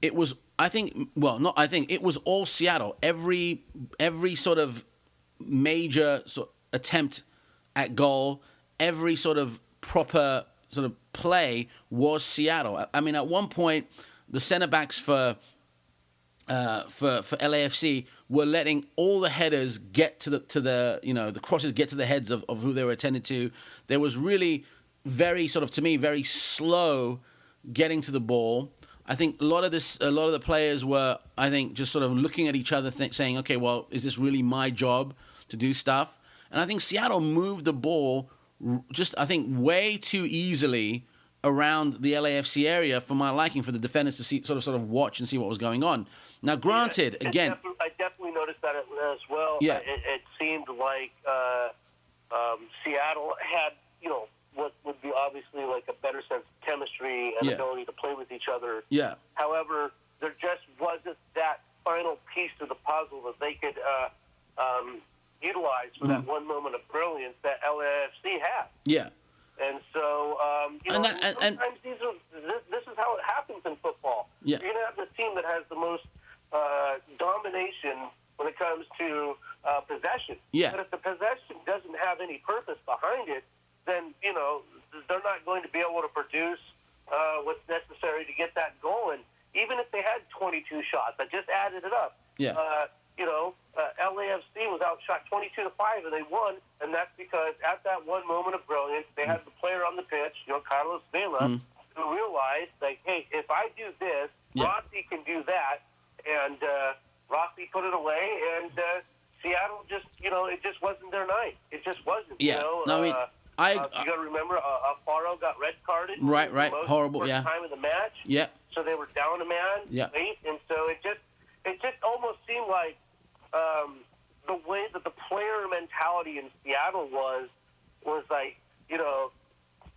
it was. It was all Seattle. Every sort of major attempt at goal, every sort of proper sort of play was Seattle. I mean, at one point, the center backs for LAFC were letting all the headers get to the crosses get to the heads of who they were attended to. There was really very very slow getting to the ball. I think a lot of the players were, I think, just sort of looking at each other, saying, okay, well, is this really my job to do stuff? And I think Seattle moved the ball just, I think, way too easily around the LAFC area for my liking, for the defenders to see, sort of watch and see what was going on. Now, granted, again... I definitely noticed that as well. Yeah. It seemed like Seattle had, what would be obviously like a better sense of chemistry and ability to play with each other. Yeah. However, there just wasn't that final piece of the puzzle that they could utilize for that one moment of brilliance that LAFC had. Yeah. And so, sometimes this is how it happens in football. Yeah. You're going to have the team that has the most domination when it comes to possession. Yeah. But if the possession doesn't have any purpose behind it, then, they're not going to be able to produce what's necessary to get that goal. And even if they had 22 shots, I just added it up. Yeah. LAFC was outshot 22-5, and they won. And that's because at that one moment of brilliance, they had the player on the pitch, Carlos Vela, who realized, like, hey, if I do this, Rossi can do that. And Rossi put it away, and Seattle just, it just wasn't their night. It just wasn't. Yeah. No, I mean, you got to remember, Alfaro got red carded. Right. Horrible. First Yeah. time of the match. Yeah. So they were down a man late, and so it just almost seemed like the way that the player mentality in Seattle was like,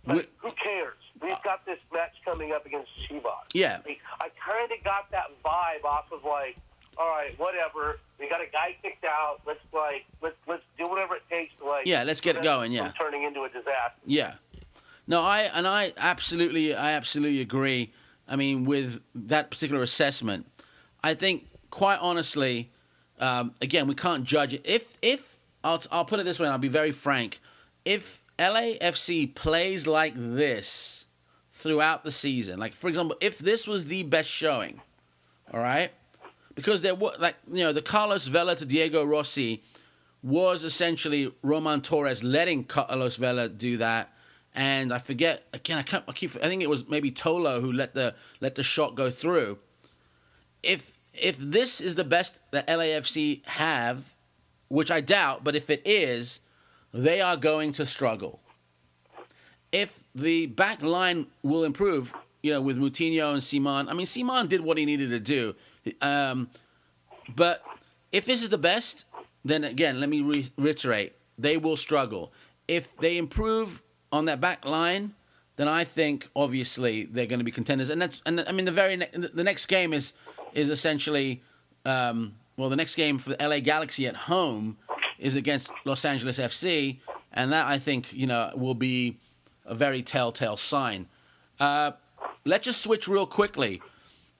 who cares? We've got this match coming up against Chivas. Yeah. I kind of got that vibe off of like, all right, whatever. We got a guy kicked out. Let's do whatever it takes to let's get it going. Yeah. From turning into a disaster. Yeah. No, I absolutely agree. I mean, with that particular assessment, I think quite honestly, again, we can't judge it. If I'll put it this way, and I'll be very frank. If LAFC plays like this throughout the season, like for example, if this was the best showing, all right, because there were the Carlos Vela to Diego Rossi was essentially Roman Torres letting Carlos Vela do that, and I forget again. I think it was maybe Tolo who let the shot go through. If this is the best that LAFC have, which I doubt, but if it is, they are going to struggle. If the back line will improve, with Moutinho and Simon. I mean, Simon did what he needed to do. But if this is the best, then again, let me reiterate, they will struggle. If they improve on that back line, then I think obviously they're going to be contenders. And I mean the next game is essentially the next game for the LA Galaxy at home is against Los Angeles FC, and that I think will be a very telltale sign. Let's just switch real quickly.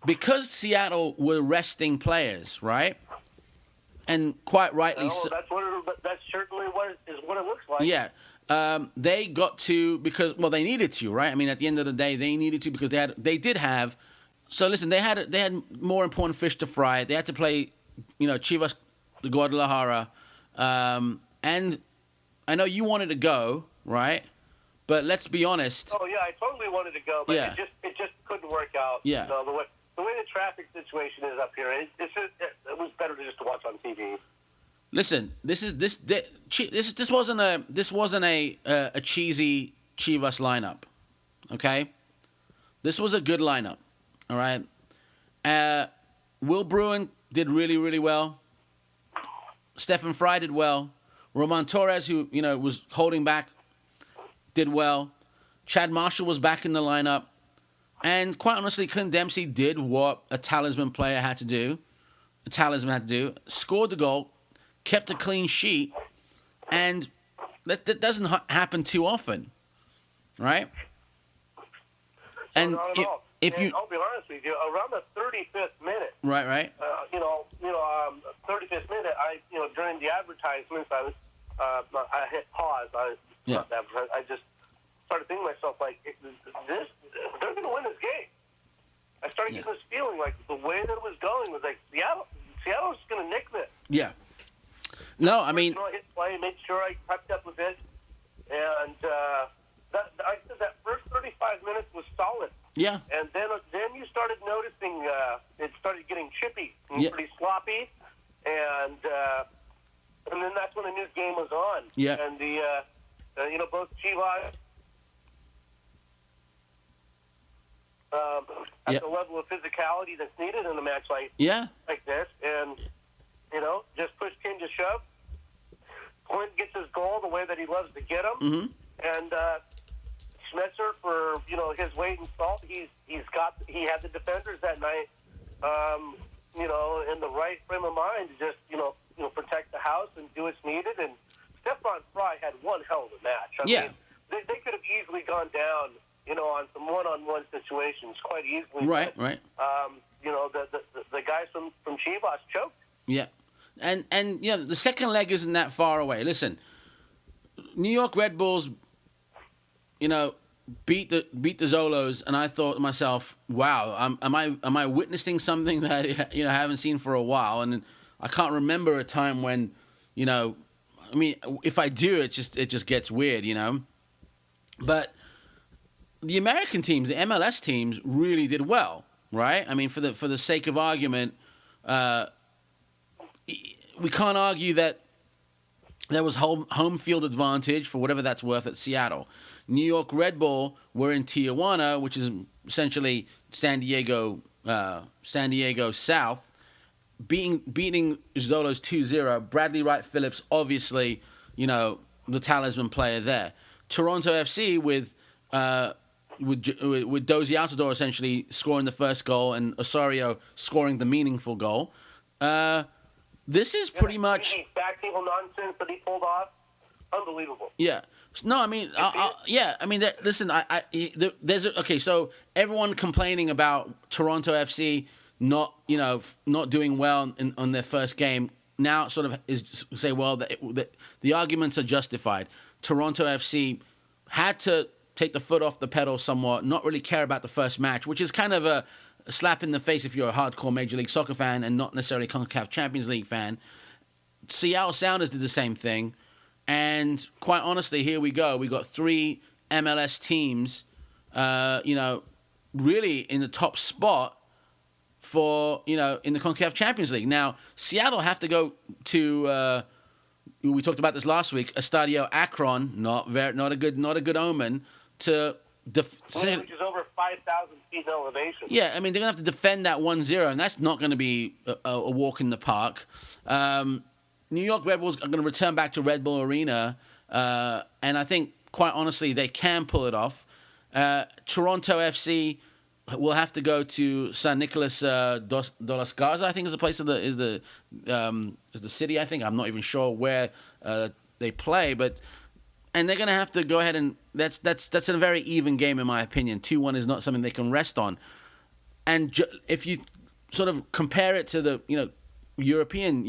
Because Seattle were resting players, right? And quite rightly so. That's certainly what it looks like. Yeah. They got to, because, they needed to, right? I mean, at the end of the day, they needed to because they did have. So listen, they had more important fish to fry. They had to play, Chivas de Guadalajara. And I know you wanted to go, right? But let's be honest. Oh, yeah, I totally wanted to go, but it just couldn't work out. Yeah. The way the traffic situation is up here, it was better just to watch on TV. Listen, this wasn't a cheesy Chivas lineup, okay? This was a good lineup, all right? Will Bruin did really, really well. Stefan Fry did well. Roman Torres, who was holding back, did well. Chad Marshall was back in the lineup. And quite honestly, Clint Dempsey did what a talisman player had to do. Scored the goal, kept a clean sheet, and that doesn't happen too often, right? And not at all. If you, I'll be honest with you, around the 35th minute, right, 35th minute, during the advertisements, I hit pause. I just started thinking to myself, like, they're going to win this game. I started getting this feeling, like, the way that it was going was like, Seattle's going to nick this. Yeah. No, I mean... I hit play, made sure I kept up with it, and I said that first 35 minutes was solid. Yeah. And then you started noticing it started getting chippy and pretty sloppy, and then that's when the new game was on. Yeah. And both Chivas at the level of physicality that's needed in a match like this, and just push came to shove. Clint gets his goal the way that he loves to get them, and Schmetzer, for his weight in salt, he had the defenders that night, in the right frame of mind to just protect the house and do what's needed. And Stefan Fry had one hell of a match. I mean, they could have easily gone down, on some one-on-one situations quite easily. Right. The guys from Chivas choked. Yeah. And the second leg isn't that far away. Listen, New York Red Bulls, beat the Zolos, and I thought to myself, wow, am I witnessing something that I haven't seen for a while? And I can't remember a time when, I mean, if I do, it just gets weird, But the American teams, the MLS teams, really did well, right? I mean, for the sake of argument, we can't argue that there was home field advantage for whatever that's worth at Seattle. New York Red Bull were in Tijuana, which is essentially San Diego South, beating Zolos 2-0. Bradley Wright Phillips, obviously, the talisman player there. Toronto FC with Dozy Altidore essentially scoring the first goal and Osorio scoring the meaningful goal. This is pretty much back table nonsense that he pulled off. Unbelievable. Yeah. No, I mean, listen, okay. So everyone complaining about Toronto FC not doing well on their first game now sort of is say, well, the arguments are justified. Toronto FC had to take the foot off the pedal somewhat, not really care about the first match, which is kind of a slap in the face if you're a hardcore Major League Soccer fan and not necessarily CONCACAF Champions League fan. Seattle Sounders did the same thing. And quite honestly, here we go. We got 3 MLS teams, really in the top spot for, in the CONCACAF Champions League. Now, Seattle have to go to, we talked about this last week, Estadio Akron, not a good omen, to which is over 5,000 feet in elevation. Yeah, I mean, they're going to have to defend that 1-0, and that's not going to be a walk in the park. New York Red Bulls are going to return back to Red Bull Arena, and I think, quite honestly, they can pull it off. Toronto FC will have to go to San Nicolas de las Garzas, I think is the place is the city. I think I'm not even sure where they play, and they're going to have to go ahead and that's a very even game in my opinion. 2-1 is not something they can rest on, and if you sort of compare it to the European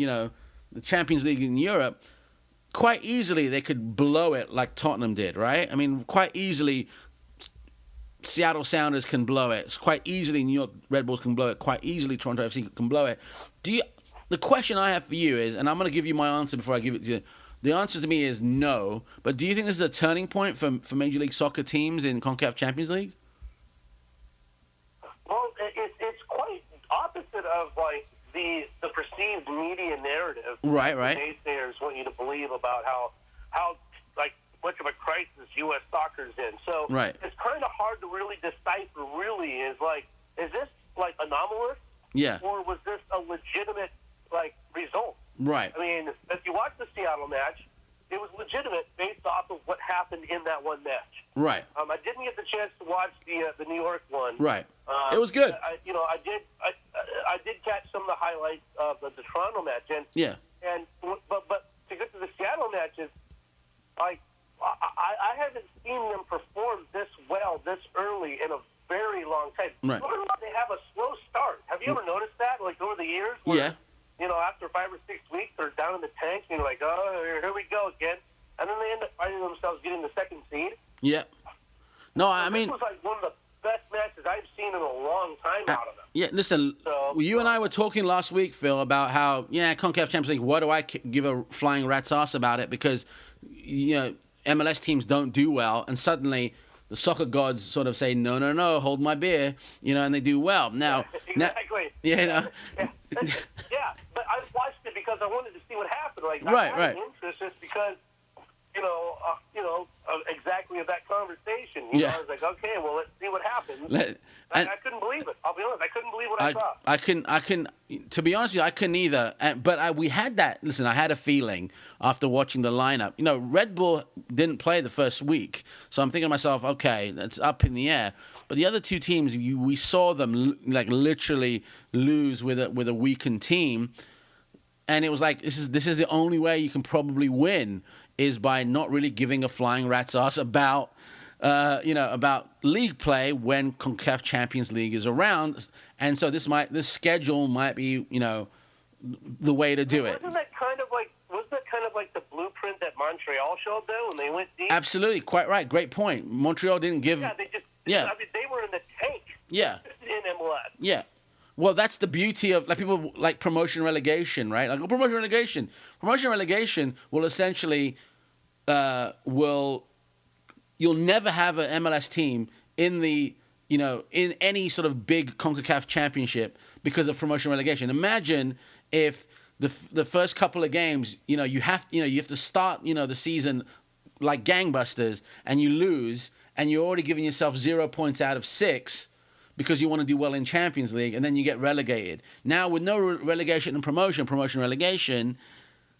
the Champions League in Europe, quite easily they could blow it like Tottenham did, right? I mean, quite easily Seattle Sounders can blow it. It's quite easily New York Red Bulls can blow it. Quite easily Toronto FC can blow it. The question I have for you is, and I'm going to give you my answer before I give it to you. The answer to me is no. But do you think this is a turning point for Major League Soccer teams in CONCACAF Champions League? Well, it's quite opposite of the perceived media narrative. Right. Naysayers want you to believe about how much of a crisis U.S. soccer's in. So right. It's kind of hard to really decipher. Really, is this anomalous? Yeah. Or was this a legitimate result? Right. I mean, if you watch the Seattle match, it was legitimate based off of what happened in that one match. Right. I didn't get the chance to watch the New York one. Right. It was good. I did catch some of the highlights of the Toronto match, but to get to the Seattle matches, I haven't seen them perform this well this early in a very long time. Right. They have a slow start. Have you ever noticed that? Over the years? Where, yeah. After 5 or 6 weeks, they're down in the tank, and you're like, oh, here we go again. And then they end up finding themselves getting the second seed. Yeah. No, I mean... This was one of the best matches I've seen in a long time out of them. Yeah, listen, you and I were talking last week, Phil, about how, CONCACAF Champions League, what do I give a flying rat's ass about it? Because, MLS teams don't do well, and suddenly the soccer gods sort of say, no, hold my beer, and they do well. Now, exactly. Yeah, yeah, but I watched it because I wanted to see what happened. Right. I had an interest just because, exactly of that conversation. I was like, okay, well, let's see what happens. I couldn't believe it. I'll be honest, I couldn't believe what I saw. I can. To be honest with you, I couldn't either. But we had that. Listen, I had a feeling after watching the lineup. Red Bull didn't play the first week, so I'm thinking to myself, okay, that's up in the air. But the other two teams, we saw them literally lose with a weakened team, and it was like this is the only way you can probably win is by not really giving a flying rat's ass about league play when CONCACAF Champions League is around, and so this schedule might be the way to do it. Wasn't that kind of like the blueprint that Montreal showed though when they went deep? Absolutely, quite right. Great point. Montreal didn't give. Yeah, I mean, they were in the tank. Yeah. In MLS. Yeah. Well, that's the beauty of people like promotion relegation, right? Promotion relegation will essentially you'll never have an MLS team in the in any sort of big CONCACAF championship because of promotion relegation. Imagine if the first couple of games, you have to start, the season like gangbusters, and you lose, and you're already giving yourself 0 points out of 6 because you want to do well in Champions League, and then you get relegated. Now with no relegation and promotion, relegation,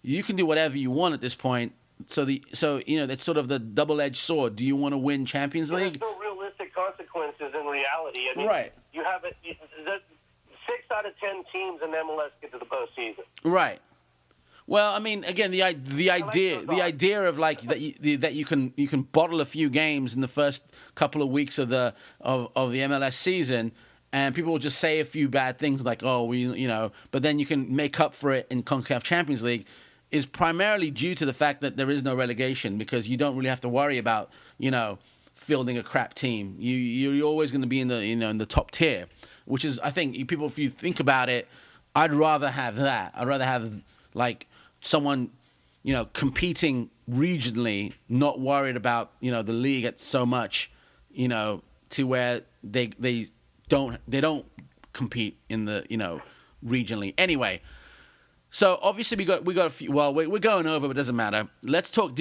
you can do whatever you want at this point. So that's sort of the double-edged sword. Do you want to win Champions League? There's no realistic consequences in reality. I mean, right. You have it. 6 out of 10 teams in MLS get to the postseason. Right. Well, I mean, again, the idea of like that you can bottle a few games in the first couple of weeks of the MLS season, and people will just say a few bad things like, but then you can make up for it in CONCACAF Champions League, is primarily due to the fact that there is no relegation, because you don't really have to worry about fielding a crap team. You're always going to be in the in the top tier, which is, I think, if you think about it, I'd rather have that. I'd rather have like someone, competing regionally, not worried about, the league at so much, to where they don't compete in the, regionally. Anyway, so obviously we got a few. Well, we're going over, but it doesn't matter. Let's talk.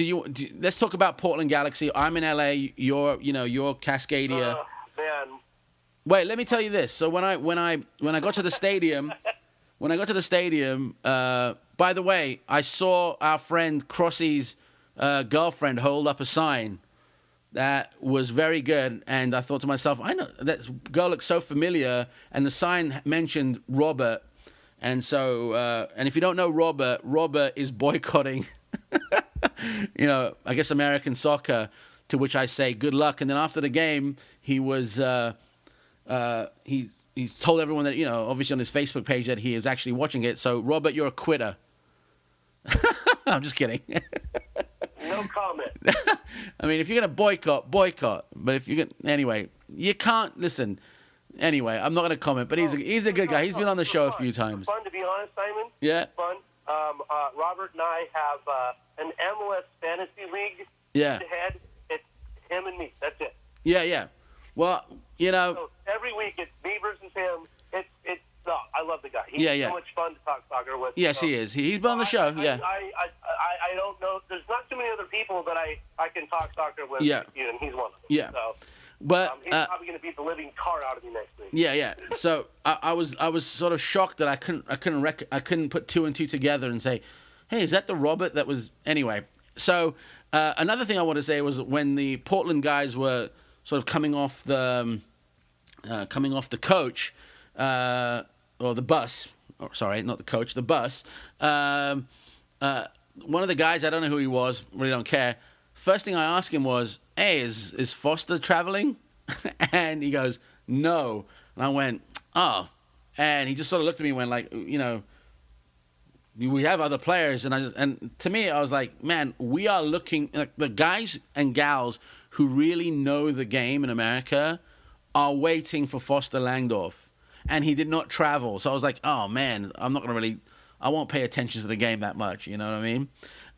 Let's talk about Portland Galaxy. I'm in LA. You're Cascadia. Man. Wait, let me tell you this. So when I got to the stadium. By the way, I saw our friend Crossy's girlfriend hold up a sign that was very good, and I thought to myself, I know that girl looks so familiar, and the sign mentioned Robert, and so and if you don't know Robert is boycotting, I guess American soccer, to which I say good luck. And then after the game, he was He's told everyone that, obviously on his Facebook page, that he is actually watching it. So, Robert, you're a quitter. I'm just kidding. No comment. I mean, if you're going to boycott. But if you're going anyway, you can't listen. Anyway, I'm not going to comment, but he's a good guy. He's been on the show a few times. It's fun, to be honest, Simon. Yeah. It's fun. Robert and I have an MLS fantasy league. Yeah. Head. It's him and me. That's it. Yeah. Well, So every week it's me versus him. I love the guy. He's so much fun to talk soccer with. Yes, he is. He's been on the show. I don't know. There's not too many other people that I can talk soccer with. Yeah. And he's one of them. Yeah. So, but he's probably going to beat the living tar out of me next week. Yeah. So I was sort of shocked that I couldn't put two and two together and say, hey, is that the Robert that was anyway? So another thing I want to say was when the Portland guys were sort of coming off the coach or the bus. Oh, sorry, not the coach, the bus. One of the guys, I don't know who he was, really don't care. First thing I asked him was, hey, is Foster traveling? And he goes, no. And I went, oh. And he just sort of looked at me and went like, we have other players. And to me, I was like, man, we are looking, like the guys and gals who really know the game in America are waiting for Foster Langdorf. And he did not travel. So I was like, oh, man, I won't pay attention to the game that much. You know what I mean?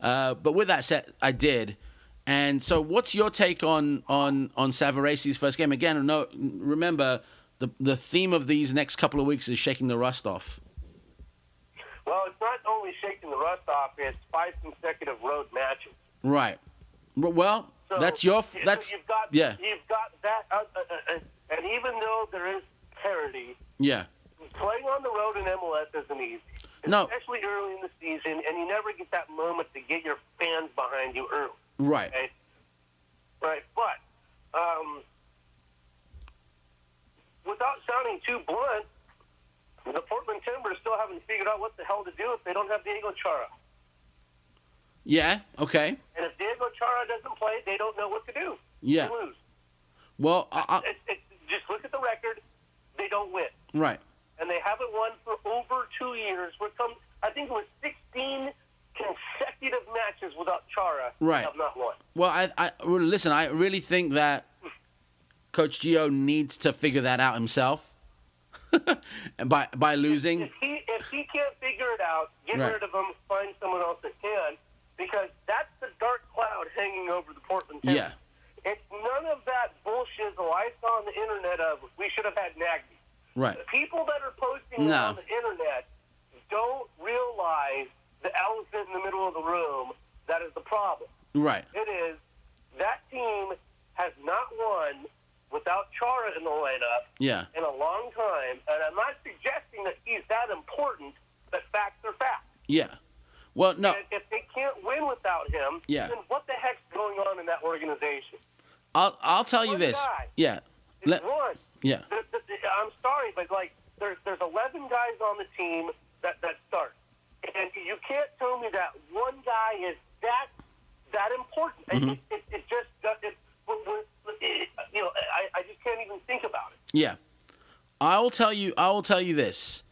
But with that said, I did. And so what's your take on Savaresi's first game? Again, remember, the theme of these next couple of weeks is shaking the rust off. Well, it's not only shaking the rust off, it's 5 consecutive road matches. Right. Well, so, that's you've got that, and even though there is parity, playing on the road in MLS isn't easy. No. Especially early in the season, and you never get that moment to get your fans behind you early. Right. Okay? Right. But without sounding too blunt, the Portland Timbers still haven't figured out what the hell to do if they don't have Diego Chara. Yeah, okay. And if Diego Chara doesn't play, they don't know what to do. Yeah. They lose. Well, just look at the record. They don't win. Right. And they haven't won for over 2 years. I think it was 16 consecutive matches without Chara. Right. Have not won. Well, listen, I really think that Coach Gio needs to figure that out himself. by losing. If he can't figure it out, get rid of him, find someone else that can, because that's the dark cloud hanging over the Portland Timbers. Yeah. It's none of that bullshit that I saw on the internet of we should have had Nagy. Right. The people that are posting on the internet don't realize the elephant in the middle of the room that is the problem. Right. It is that team has not won without Chara in the lineup in a long time, and I'm not suggesting that he's that important, but facts are facts. Yeah. Well, no. And if they can't win without him, then what the heck's going on in that organization? I'll tell you this. Guy. Yeah. One. Yeah. I'm sorry, but like there's 11 guys on the team that start, and you can't tell me that one guy is that important. Mm-hmm. It just I just can't even think about it. Yeah. I will tell you this.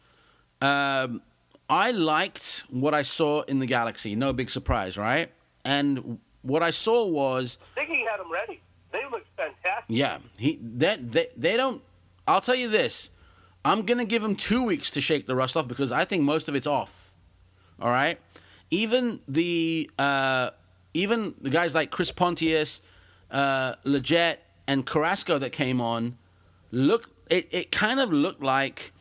I liked what I saw in the Galaxy. No big surprise, right? And what I saw was I think he had them ready. They looked fantastic. Yeah. They don't. I'll tell you this. I'm gonna give him 2 weeks to shake the rust off because I think most of it's off. All right. Even the guys like Chris Pontius, Leggett, and Carrasco that came on, it kind of looked like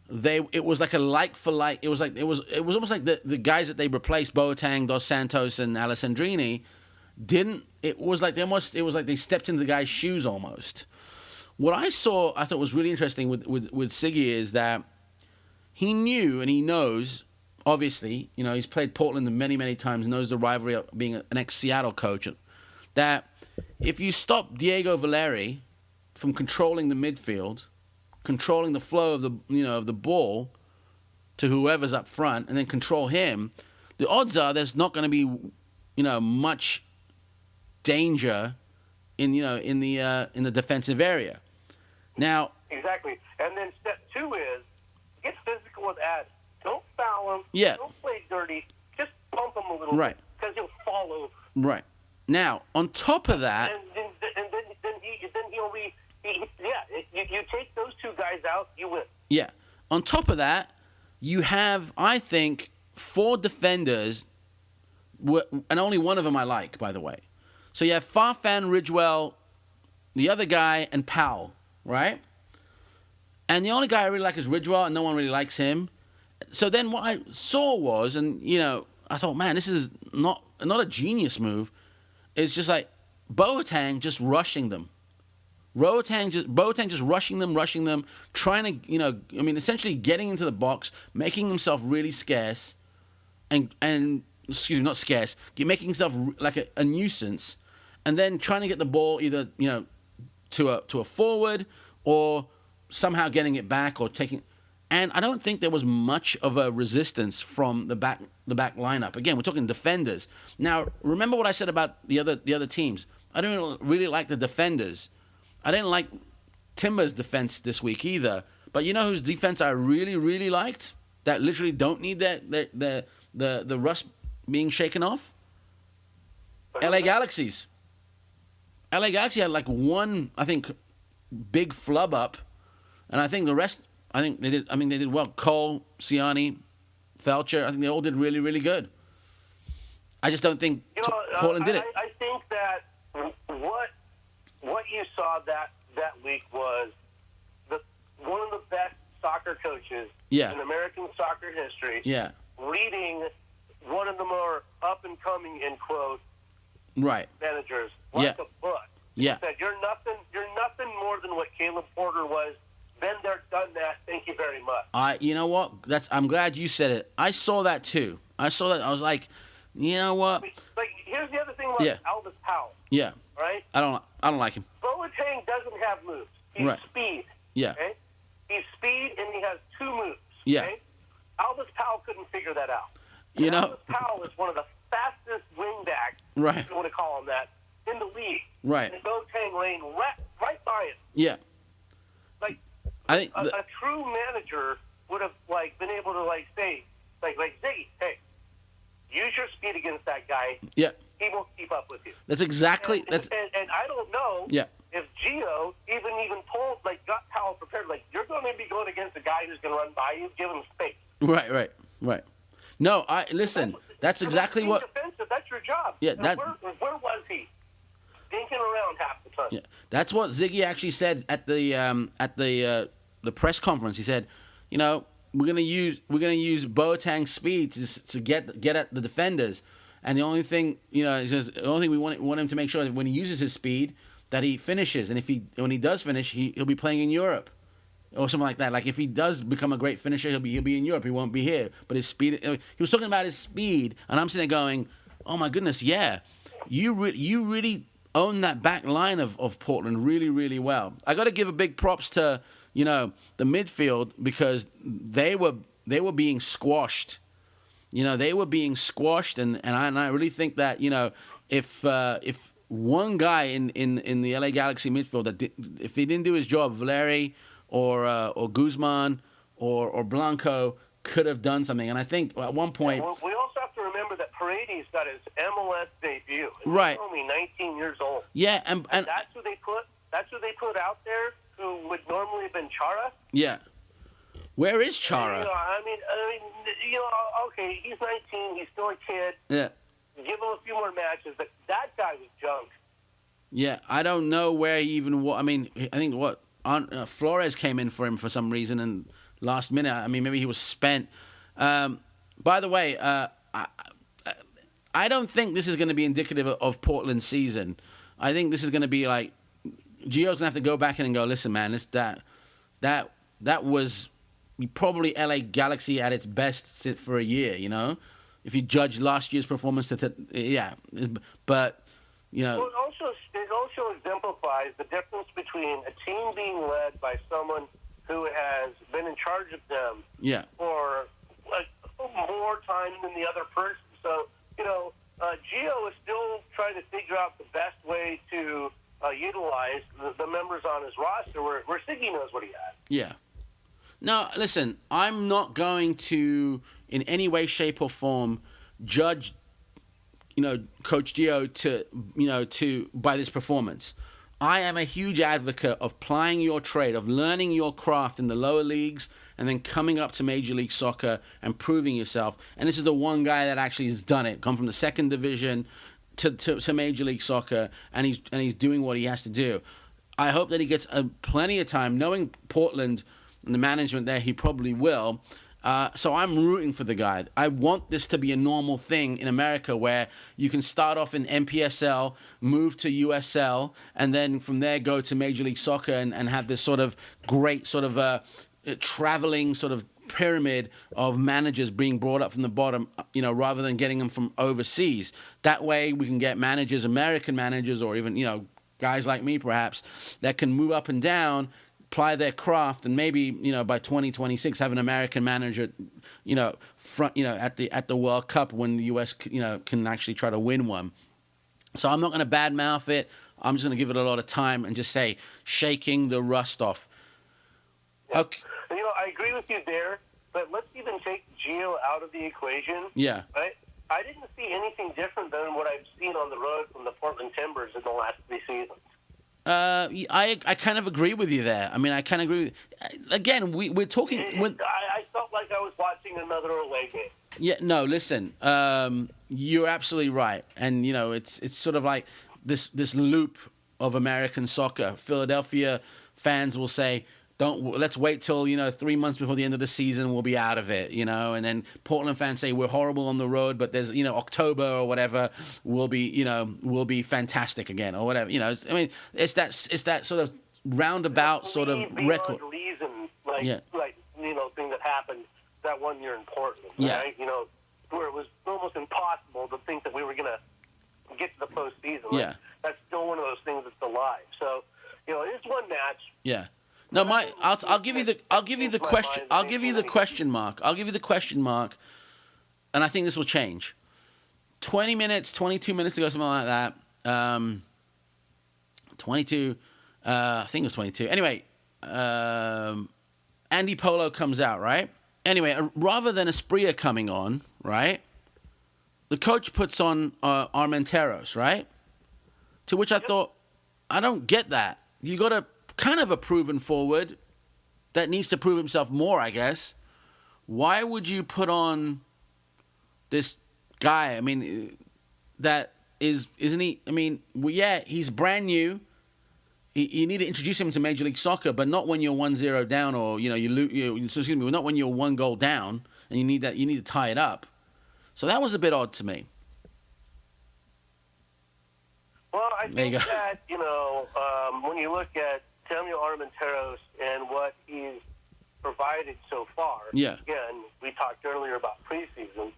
it was like a like for like. It was almost like the guys that they replaced, Boateng, Dos Santos, and Alessandrini, didn't. It was like they stepped into the guy's shoes almost. What I thought was really interesting with Siggy is that he knew and he knows. Obviously, he's played Portland many, many times, knows the rivalry of being an ex-Seattle coach, that if you stop Diego Valeri from controlling the midfield, controlling the flow of the ball to whoever's up front, and then control him, the odds are there's not going to be, much danger in the defensive area. Now, exactly, and then step 2 is get physical with Ad. Don't foul him. Yeah. Don't play dirty. Just bump him a little bit because he'll fall over. Right. Now, on top of that, then he'll be. You take those 2 guys out, you win. Yeah. On top of that, you have, I think, 4 defenders, and only one of them I like, by the way. So you have Farfan, Ridgewell, the other guy, and Powell, right? And the only guy I really like is Ridgewell, and no one really likes him. So then what I saw was, and, I thought, man, this is not a genius move. It's just like Boateng just rushing them. Boateng just rushing them, trying to, essentially getting into the box, making himself really scarce, and excuse me, not scarce, making himself like a nuisance, and then trying to get the ball either, to a forward or somehow getting it back or taking. And I don't think there was much of a resistance from the back lineup. Again, we're talking defenders. Now, remember what I said about the other teams. I don't really like the defenders. I didn't like Timber's defense this week either. But you know whose defense I really, really liked? That literally don't need the rust being shaken off? LA Galaxies. LA Galaxy had like one, I think, big flub up. And I think the rest, they did well. Cole, Ciani, Felcher, I think they all did really, really good. I just don't think Portland did it. I think that what you saw that week was one of the best soccer coaches in American soccer history. Yeah. Reading one of the more up and coming, in quote, managers like a book. Yeah. He said, you're nothing more than what Caleb Porter was. Been there, done that. Thank you very much. You know what? I'm glad you said it. I saw that too. I saw that. I was like, you know what? Like, here's the other thing about Albus Powell. Yeah. Right. I don't like him. Boateng doesn't have moves. He's speed. Yeah. Okay? He's speed and he has 2 moves. Yeah. Okay? Albus Powell couldn't figure that out. Albus Powell is one of the fastest wingbacks. Right. If you want to call him that in the league. Right. And Boateng laying right by him. Yeah. Like, I think a true manager would have been able to say Ziggy, hey, use your speed against that guy. Yeah. He won't keep up with you. That's exactly. And I don't know. Yeah. If Gio even told got Powell prepared, you're going to be going against a guy who's going to run by you, give him space. Right. No, listen. That's exactly what. Defensive, that's your job. Yeah. Where was he? Dinking around half the time. Yeah. That's what Ziggy actually said at the press conference. He said, we're gonna use Boateng's speed to get at the defenders, and the only thing the only thing we want him to make sure that when he uses his speed that he finishes, and when he does finish, he'll be playing in Europe or something like that. Like if he does become a great finisher, he'll be in Europe. He won't be here. But his speed, he was talking about his speed, and I'm sitting there going, oh my goodness, yeah, you really own that back line of Portland really, really well. I got to give a big props to the midfield because they were being squashed. They were being squashed, and I really think that if one guy in the LA Galaxy midfield if he didn't do his job, Valeri or Guzman or Blanco could have done something. And I think at one point we also have to remember that Paredes got his MLS debut. Right. He's only 19 years old. Yeah, and that's who they put out there, who would normally have been Chara. Yeah. Where is Chara? Okay, he's 19. He's still a kid. Yeah. Give him a few more matches, but that guy was junk. Yeah, I don't know where he even. I mean, I think Flores came in for him for some reason, and last minute. I mean, maybe he was spent. By the way, I don't think this is going to be indicative of Portland's season. I think this is going to be like Gio's gonna have to go back in and go, listen, man, that was probably LA Galaxy at its best for a year, if you judge last year's performance. But Well, it also exemplifies the difference between a team being led by someone who has been in charge of them for more time than the other person. So, Gio is still trying to figure out the best way to utilize the members on his roster where Siggy knows what he has. Yeah. No, listen, I'm not going to, in any way, shape, or form, judge, Coach Gio to by this performance. I am a huge advocate of plying your trade, of learning your craft in the lower leagues, and then coming up to Major League Soccer and proving yourself. And this is the one guy that actually has done it, come from the second division to Major League Soccer, and he's doing what he has to do. I hope that he gets plenty of time. Knowing Portland and the management there, he probably will. So I'm rooting for the guy. I want this to be a normal thing in America where you can start off in NPSL, move to USL, and then from there go to Major League Soccer and have this sort of great sort of traveling sort of pyramid of managers being brought up from the bottom, rather than getting them from overseas. That way we can get managers, American managers, or even, guys like me perhaps, that can move up and down, apply their craft, and maybe, by 2026 have an American manager, at the World Cup when the US, can actually try to win one. So I'm not going to badmouth it. I'm just going to give it a lot of time and just say, shaking the rust off. Okay. I agree with you there, but let's even take Gio out of the equation. Yeah. Right? I didn't see anything different than what I've seen on the road from the Portland Timbers in the last 3 seasons. I kind of agree with you there. I mean, I kind of agree. Again, we're talking. I felt like I was watching another away game. Yeah, no, listen. You're absolutely right, and it's sort of like this loop of American soccer. Philadelphia fans will say, let's wait till 3 months before the end of the season, we'll be out of it, and then Portland fans say we're horrible on the road, but there's October or whatever, we'll be fantastic again or whatever. I mean, it's that sort of roundabout sort of record. Reason, thing that happened that one year in Portland, right? Where it was almost impossible to think that we were gonna get to the postseason. That's still one of those things that's alive. So, it's one match. Yeah. No, I'll give you the question mark, and I think this will change. 20 minutes, 22 minutes ago, something like that. 22, I think it was 22. Anyway, Andy Polo comes out, right? Anyway, rather than Asprilla coming on, right? The coach puts on Armenteros, right? To which I thought, I don't get that. You got to kind of a proven forward that needs to prove himself more, I guess. Why would you put on this guy? I mean, isn't he? I mean, well, yeah, he's brand new. You need to introduce him to Major League Soccer, but not when you're 1-0 down, or not when you're 1 goal down, and you need to tie it up. So that was a bit odd to me. Well, I think that when you look at Samuel Armenteros and what he's provided so far, again, we talked earlier about preseason.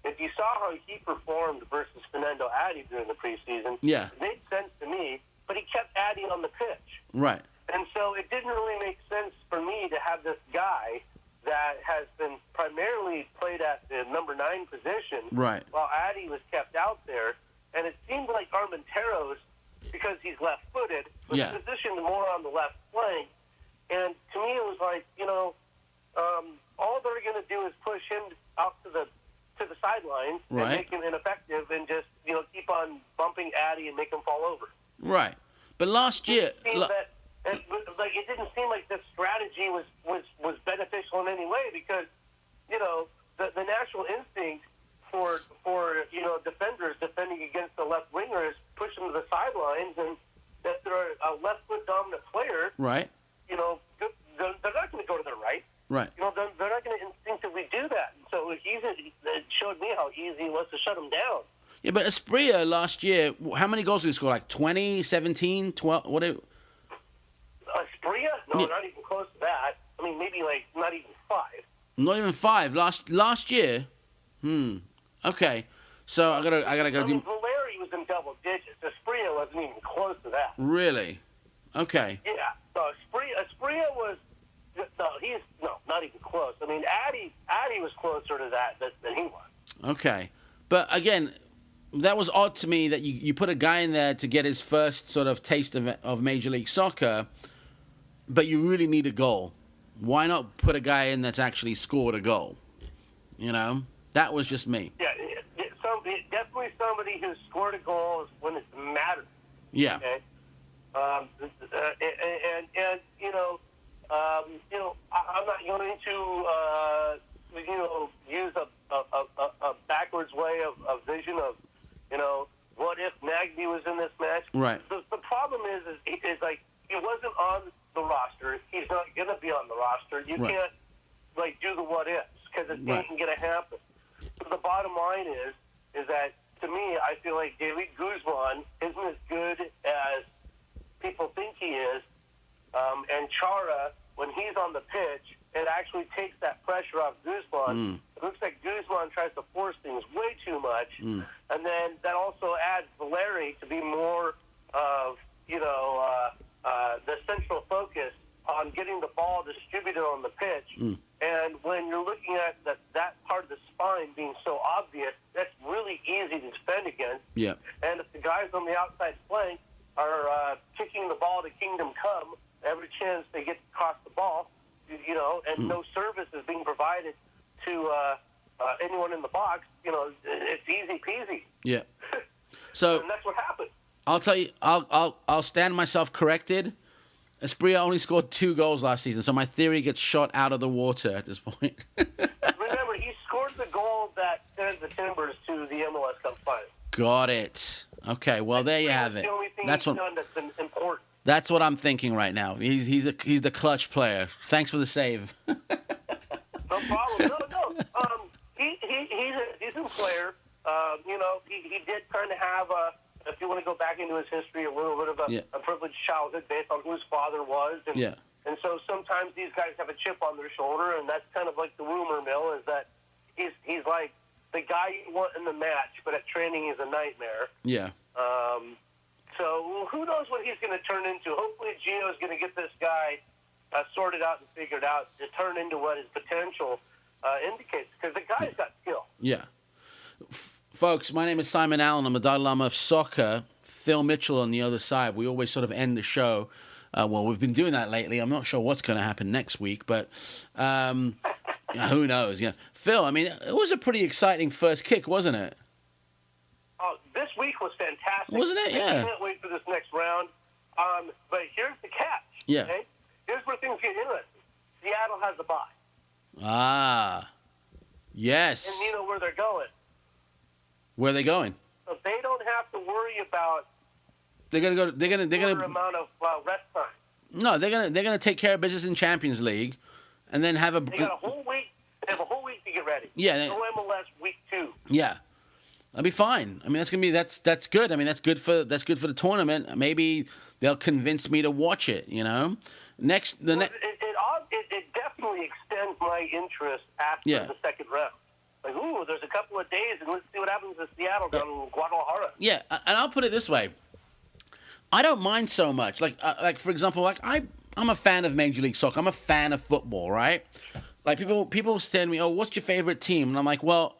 If you saw how he performed versus Fernando Adi during the preseason, it made sense to me. But he kept adding on the pitch. Right. And so it didn't really make sense for me to have this guy that has been primarily played at the number 9 position, while Addy was kept out there. And it seemed like Armenteros, because he's left-footed, was positioned more on the left flank. And to me, it was like, all they're going to do is push him out to the sidelines and make him ineffective, and just keep on bumping Addy and make him fall over. Right. But last year... it didn't seem like this strategy was beneficial in any way, because, the natural instinct for defenders defending against the left winger is push them to the sidelines, and that they're a left-foot dominant player, they're not going to go to the right. Right. They're not going to instinctively do that. And so it showed me how easy it was to shut them down. Yeah, but Asprilla last year, how many goals did he score? Like 20, 17, 12? Asprilla? No, not even close to that. I mean, maybe not even 5. Not even 5 last year. Okay. So I gotta go. Valeri was in double digits. Asprilla wasn't even close to that. Really? Okay. Yeah. So Asprilla was. No, not even close. I mean, Addy was closer to that than he was. Okay, but again, that was odd to me that you put a guy in there to get his first sort of taste of Major League Soccer, but you really need a goal. Why not put a guy in that's actually scored a goal? That was just me. Yeah, definitely somebody who scored a goal when it mattered. Yeah. Okay. I'm not going to use a backwards way of vision of what if Nagby was in this match. Right. The problem is like he wasn't on the roster. He's not going to be on the roster. You can't do the what ifs, because it isn't going to happen. But the bottom line is that, to me, I feel like David Guzman isn't as good as people think he is. And Chara, when he's on the pitch, it actually takes that pressure off Guzman. It looks like Guzman tries to force things way too much. And then that also adds Valeri to be more of, the central focus on getting the ball distributed on the pitch. And when you're looking at that part of the spine being so obvious, that's really easy to defend against. Yeah. And if the guys on the outside flank are kicking the ball to Kingdom Come, every chance they get across the ball, and no service is being provided to anyone in the box, it's easy peasy. Yeah. So and that's what happened. I'll tell you, I'll stand myself corrected. Asprilla only scored 2 goals last season, so my theory gets shot out of the water at this point. Remember, he scored the goal that sent the Timbers to the MLS Cup final. Got it. Okay, well, there you have it. The only thing That's he's done that's been important. That's what I'm thinking right now. He's the clutch player. Thanks for the save. No problem. No. He's a decent player. He did kind of have if you want to go back into his history, a little bit of a privileged childhood based on who his father was. And so sometimes these guys have a chip on their shoulder, and that's kind of like the rumor mill, is that he's like the guy you want in the match, but at training he's a nightmare. Yeah. So who knows what he's going to turn into. Hopefully Gio's going to get this guy sorted out and figured out to turn into what his potential indicates, because the guy's got skill. Yeah. Folks, my name is Simon Allen. I'm the Dalai Lama of Soccer. Phil Mitchell on the other side. We always sort of end the show. We've been doing that lately. I'm not sure what's going to happen next week, but who knows? Yeah, Phil, I mean, it was a pretty exciting first kick, wasn't it? This week was fantastic. Wasn't it? Yeah. I can't wait for this next round. But here's the catch. Yeah. Okay? Here's where things get interesting. Seattle has a bye. Ah. Yes. And you know where they're going. Where are they going? So they don't have to worry about They're gonna amount of rest No, they're gonna take care of business in Champions League, and then have a. They got a whole week. They have a whole week to get ready. Yeah. No MLS week 2. Yeah. That'll be fine. I mean, that's good. I mean, that's good for the tournament. Maybe they'll convince me to watch it. You know, it definitely extends my interest after the second round. Like, ooh, there's a couple of days, and let's see what happens in Seattle down in Guadalajara. Yeah, and I'll put it this way: I don't mind so much. Like for example, I'm a fan of Major League Soccer. I'm a fan of football, right? Like people tell me, "Oh, what's your favorite team?" And I'm like, well.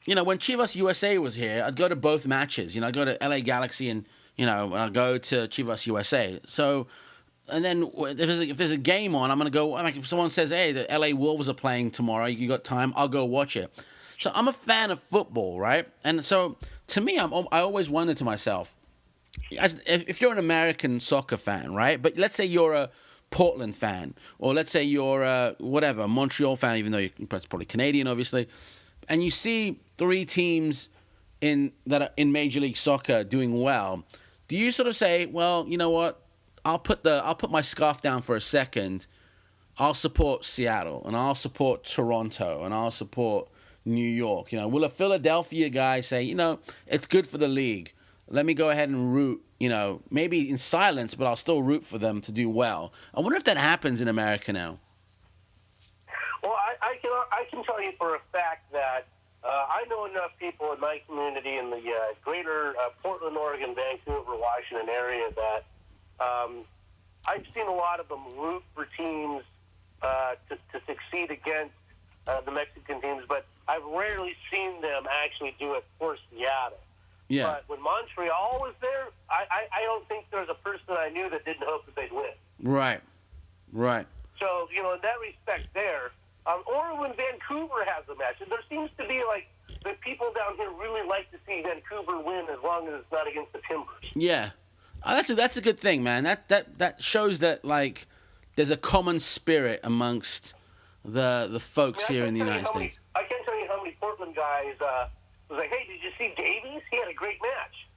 You know, when Chivas USA was here, I'd go to both matches. You know, I'd go to LA Galaxy and, you know, I'd go to Chivas USA. So, and then if there's a game on, I'm going to go, like if someone says, hey, the LA Wolves are playing tomorrow, you got time, I'll go watch it. So I'm a fan of football, right? And so, to me, I always wonder to myself, if you're an American soccer fan, right? But let's say you're a Portland fan, or let's say you're a, Montreal fan, even though you're probably Canadian, obviously, and you see 3 teams that are in Major League Soccer doing well, do you sort of say, well, you know what? I'll put my scarf down for a second. I'll support Seattle, and I'll support Toronto, and I'll support New York. You know, will a Philadelphia guy say, you know, it's good for the league. Let me go ahead and root, you know, maybe in silence, but I'll still root for them to do well. I wonder if that happens in America now. Well, I can tell you for a fact that I know enough people in my community in the greater Portland, Oregon, Vancouver, Washington area that I've seen a lot of them root for teams to succeed against the Mexican teams, but I've rarely seen them actually do it for Seattle. Yeah. But when Montreal was there, I don't think there's a person I knew that didn't hope that they'd win. Right. So, you know, in that respect there, or when Vancouver has a match, and there seems to be like the people down here really like to see Vancouver win as long as it's not against the Timbers. Yeah. That's a good thing, man. That shows that, like, there's a common spirit amongst the folks here in the United States. I can't tell you how many Portland guys was like, hey, did you see Davies? He had a great match.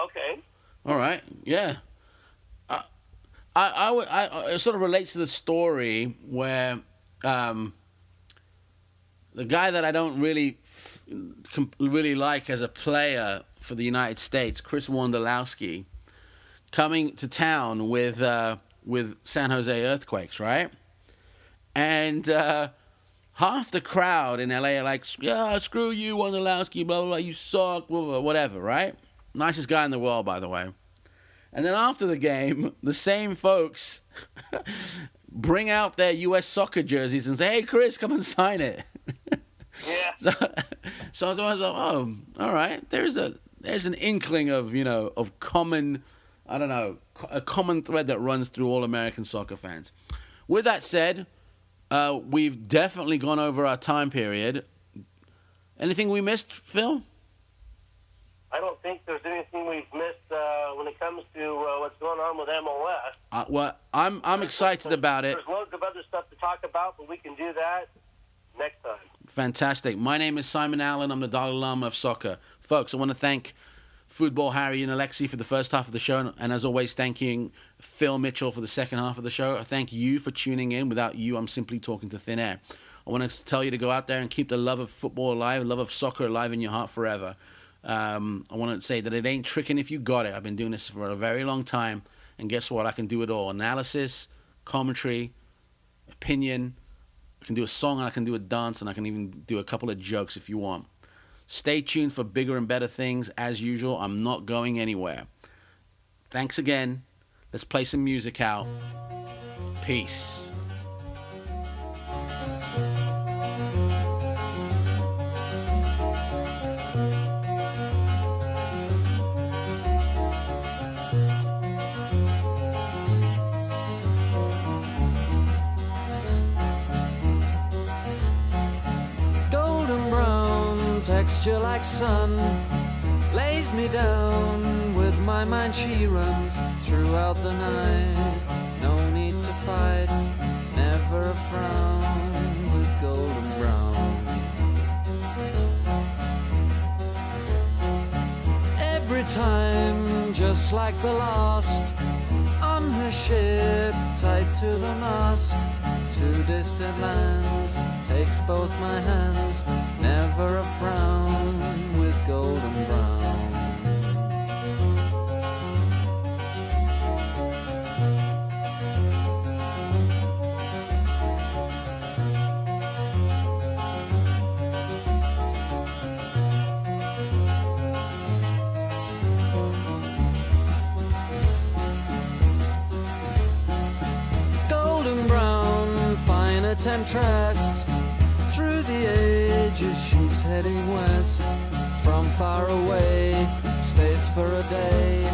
Okay. All right. Yeah. It sort of relates to the story where the guy that I don't really like as a player for the United States, Chris Wondolowski, coming to town with San Jose Earthquakes, right? And half the crowd in LA are like, yeah, screw you, Wondolowski, blah, blah, blah, you suck, blah, blah, whatever, right? Nicest guy in the world, by the way. And then after the game, the same folks bring out their U.S. soccer jerseys and say, hey, Chris, come and sign it. Yeah. So I was like, oh, all right. There's an inkling of, you know, of common, I don't know, a common thread that runs through all American soccer fans. With that said, we've definitely gone over our time period. Anything we missed, Phil? I don't think there's anything we've missed when it comes to what's going on with MLS. Well, I'm excited about it. There's loads of other stuff to talk about, but we can do that next time. Fantastic. My name is Simon Allen. I'm the Dalai Lama of Soccer. Folks, I want to thank FoodBall Harry and Alexi for the first half of the show, and as always, thanking Phil Mitchell for the second half of the show. I thank you for tuning in. Without you, I'm simply talking to thin air. I want to tell you to go out there and keep the love of football alive, the love of soccer alive in your heart forever. I want to say that it ain't tricking if you got it. I've been doing this for a very long time, and guess what? I can do it all. Analysis, commentary, opinion. I can do a song, and I can do a dance, and I can even do a couple of jokes if you want. Stay tuned for bigger and better things. As usual, I'm not going anywhere. Thanks again. Let's play some music out. Peace. Texture like sun lays me down. With my mind she runs throughout the night. No need to fight, never a frown. With golden brown, every time just like the last. on her ship, tied to the mast, to distant lands, takes both my hands, never a frown, with golden brown. Temptress, through the ages she's heading west, from far away, stays for a day,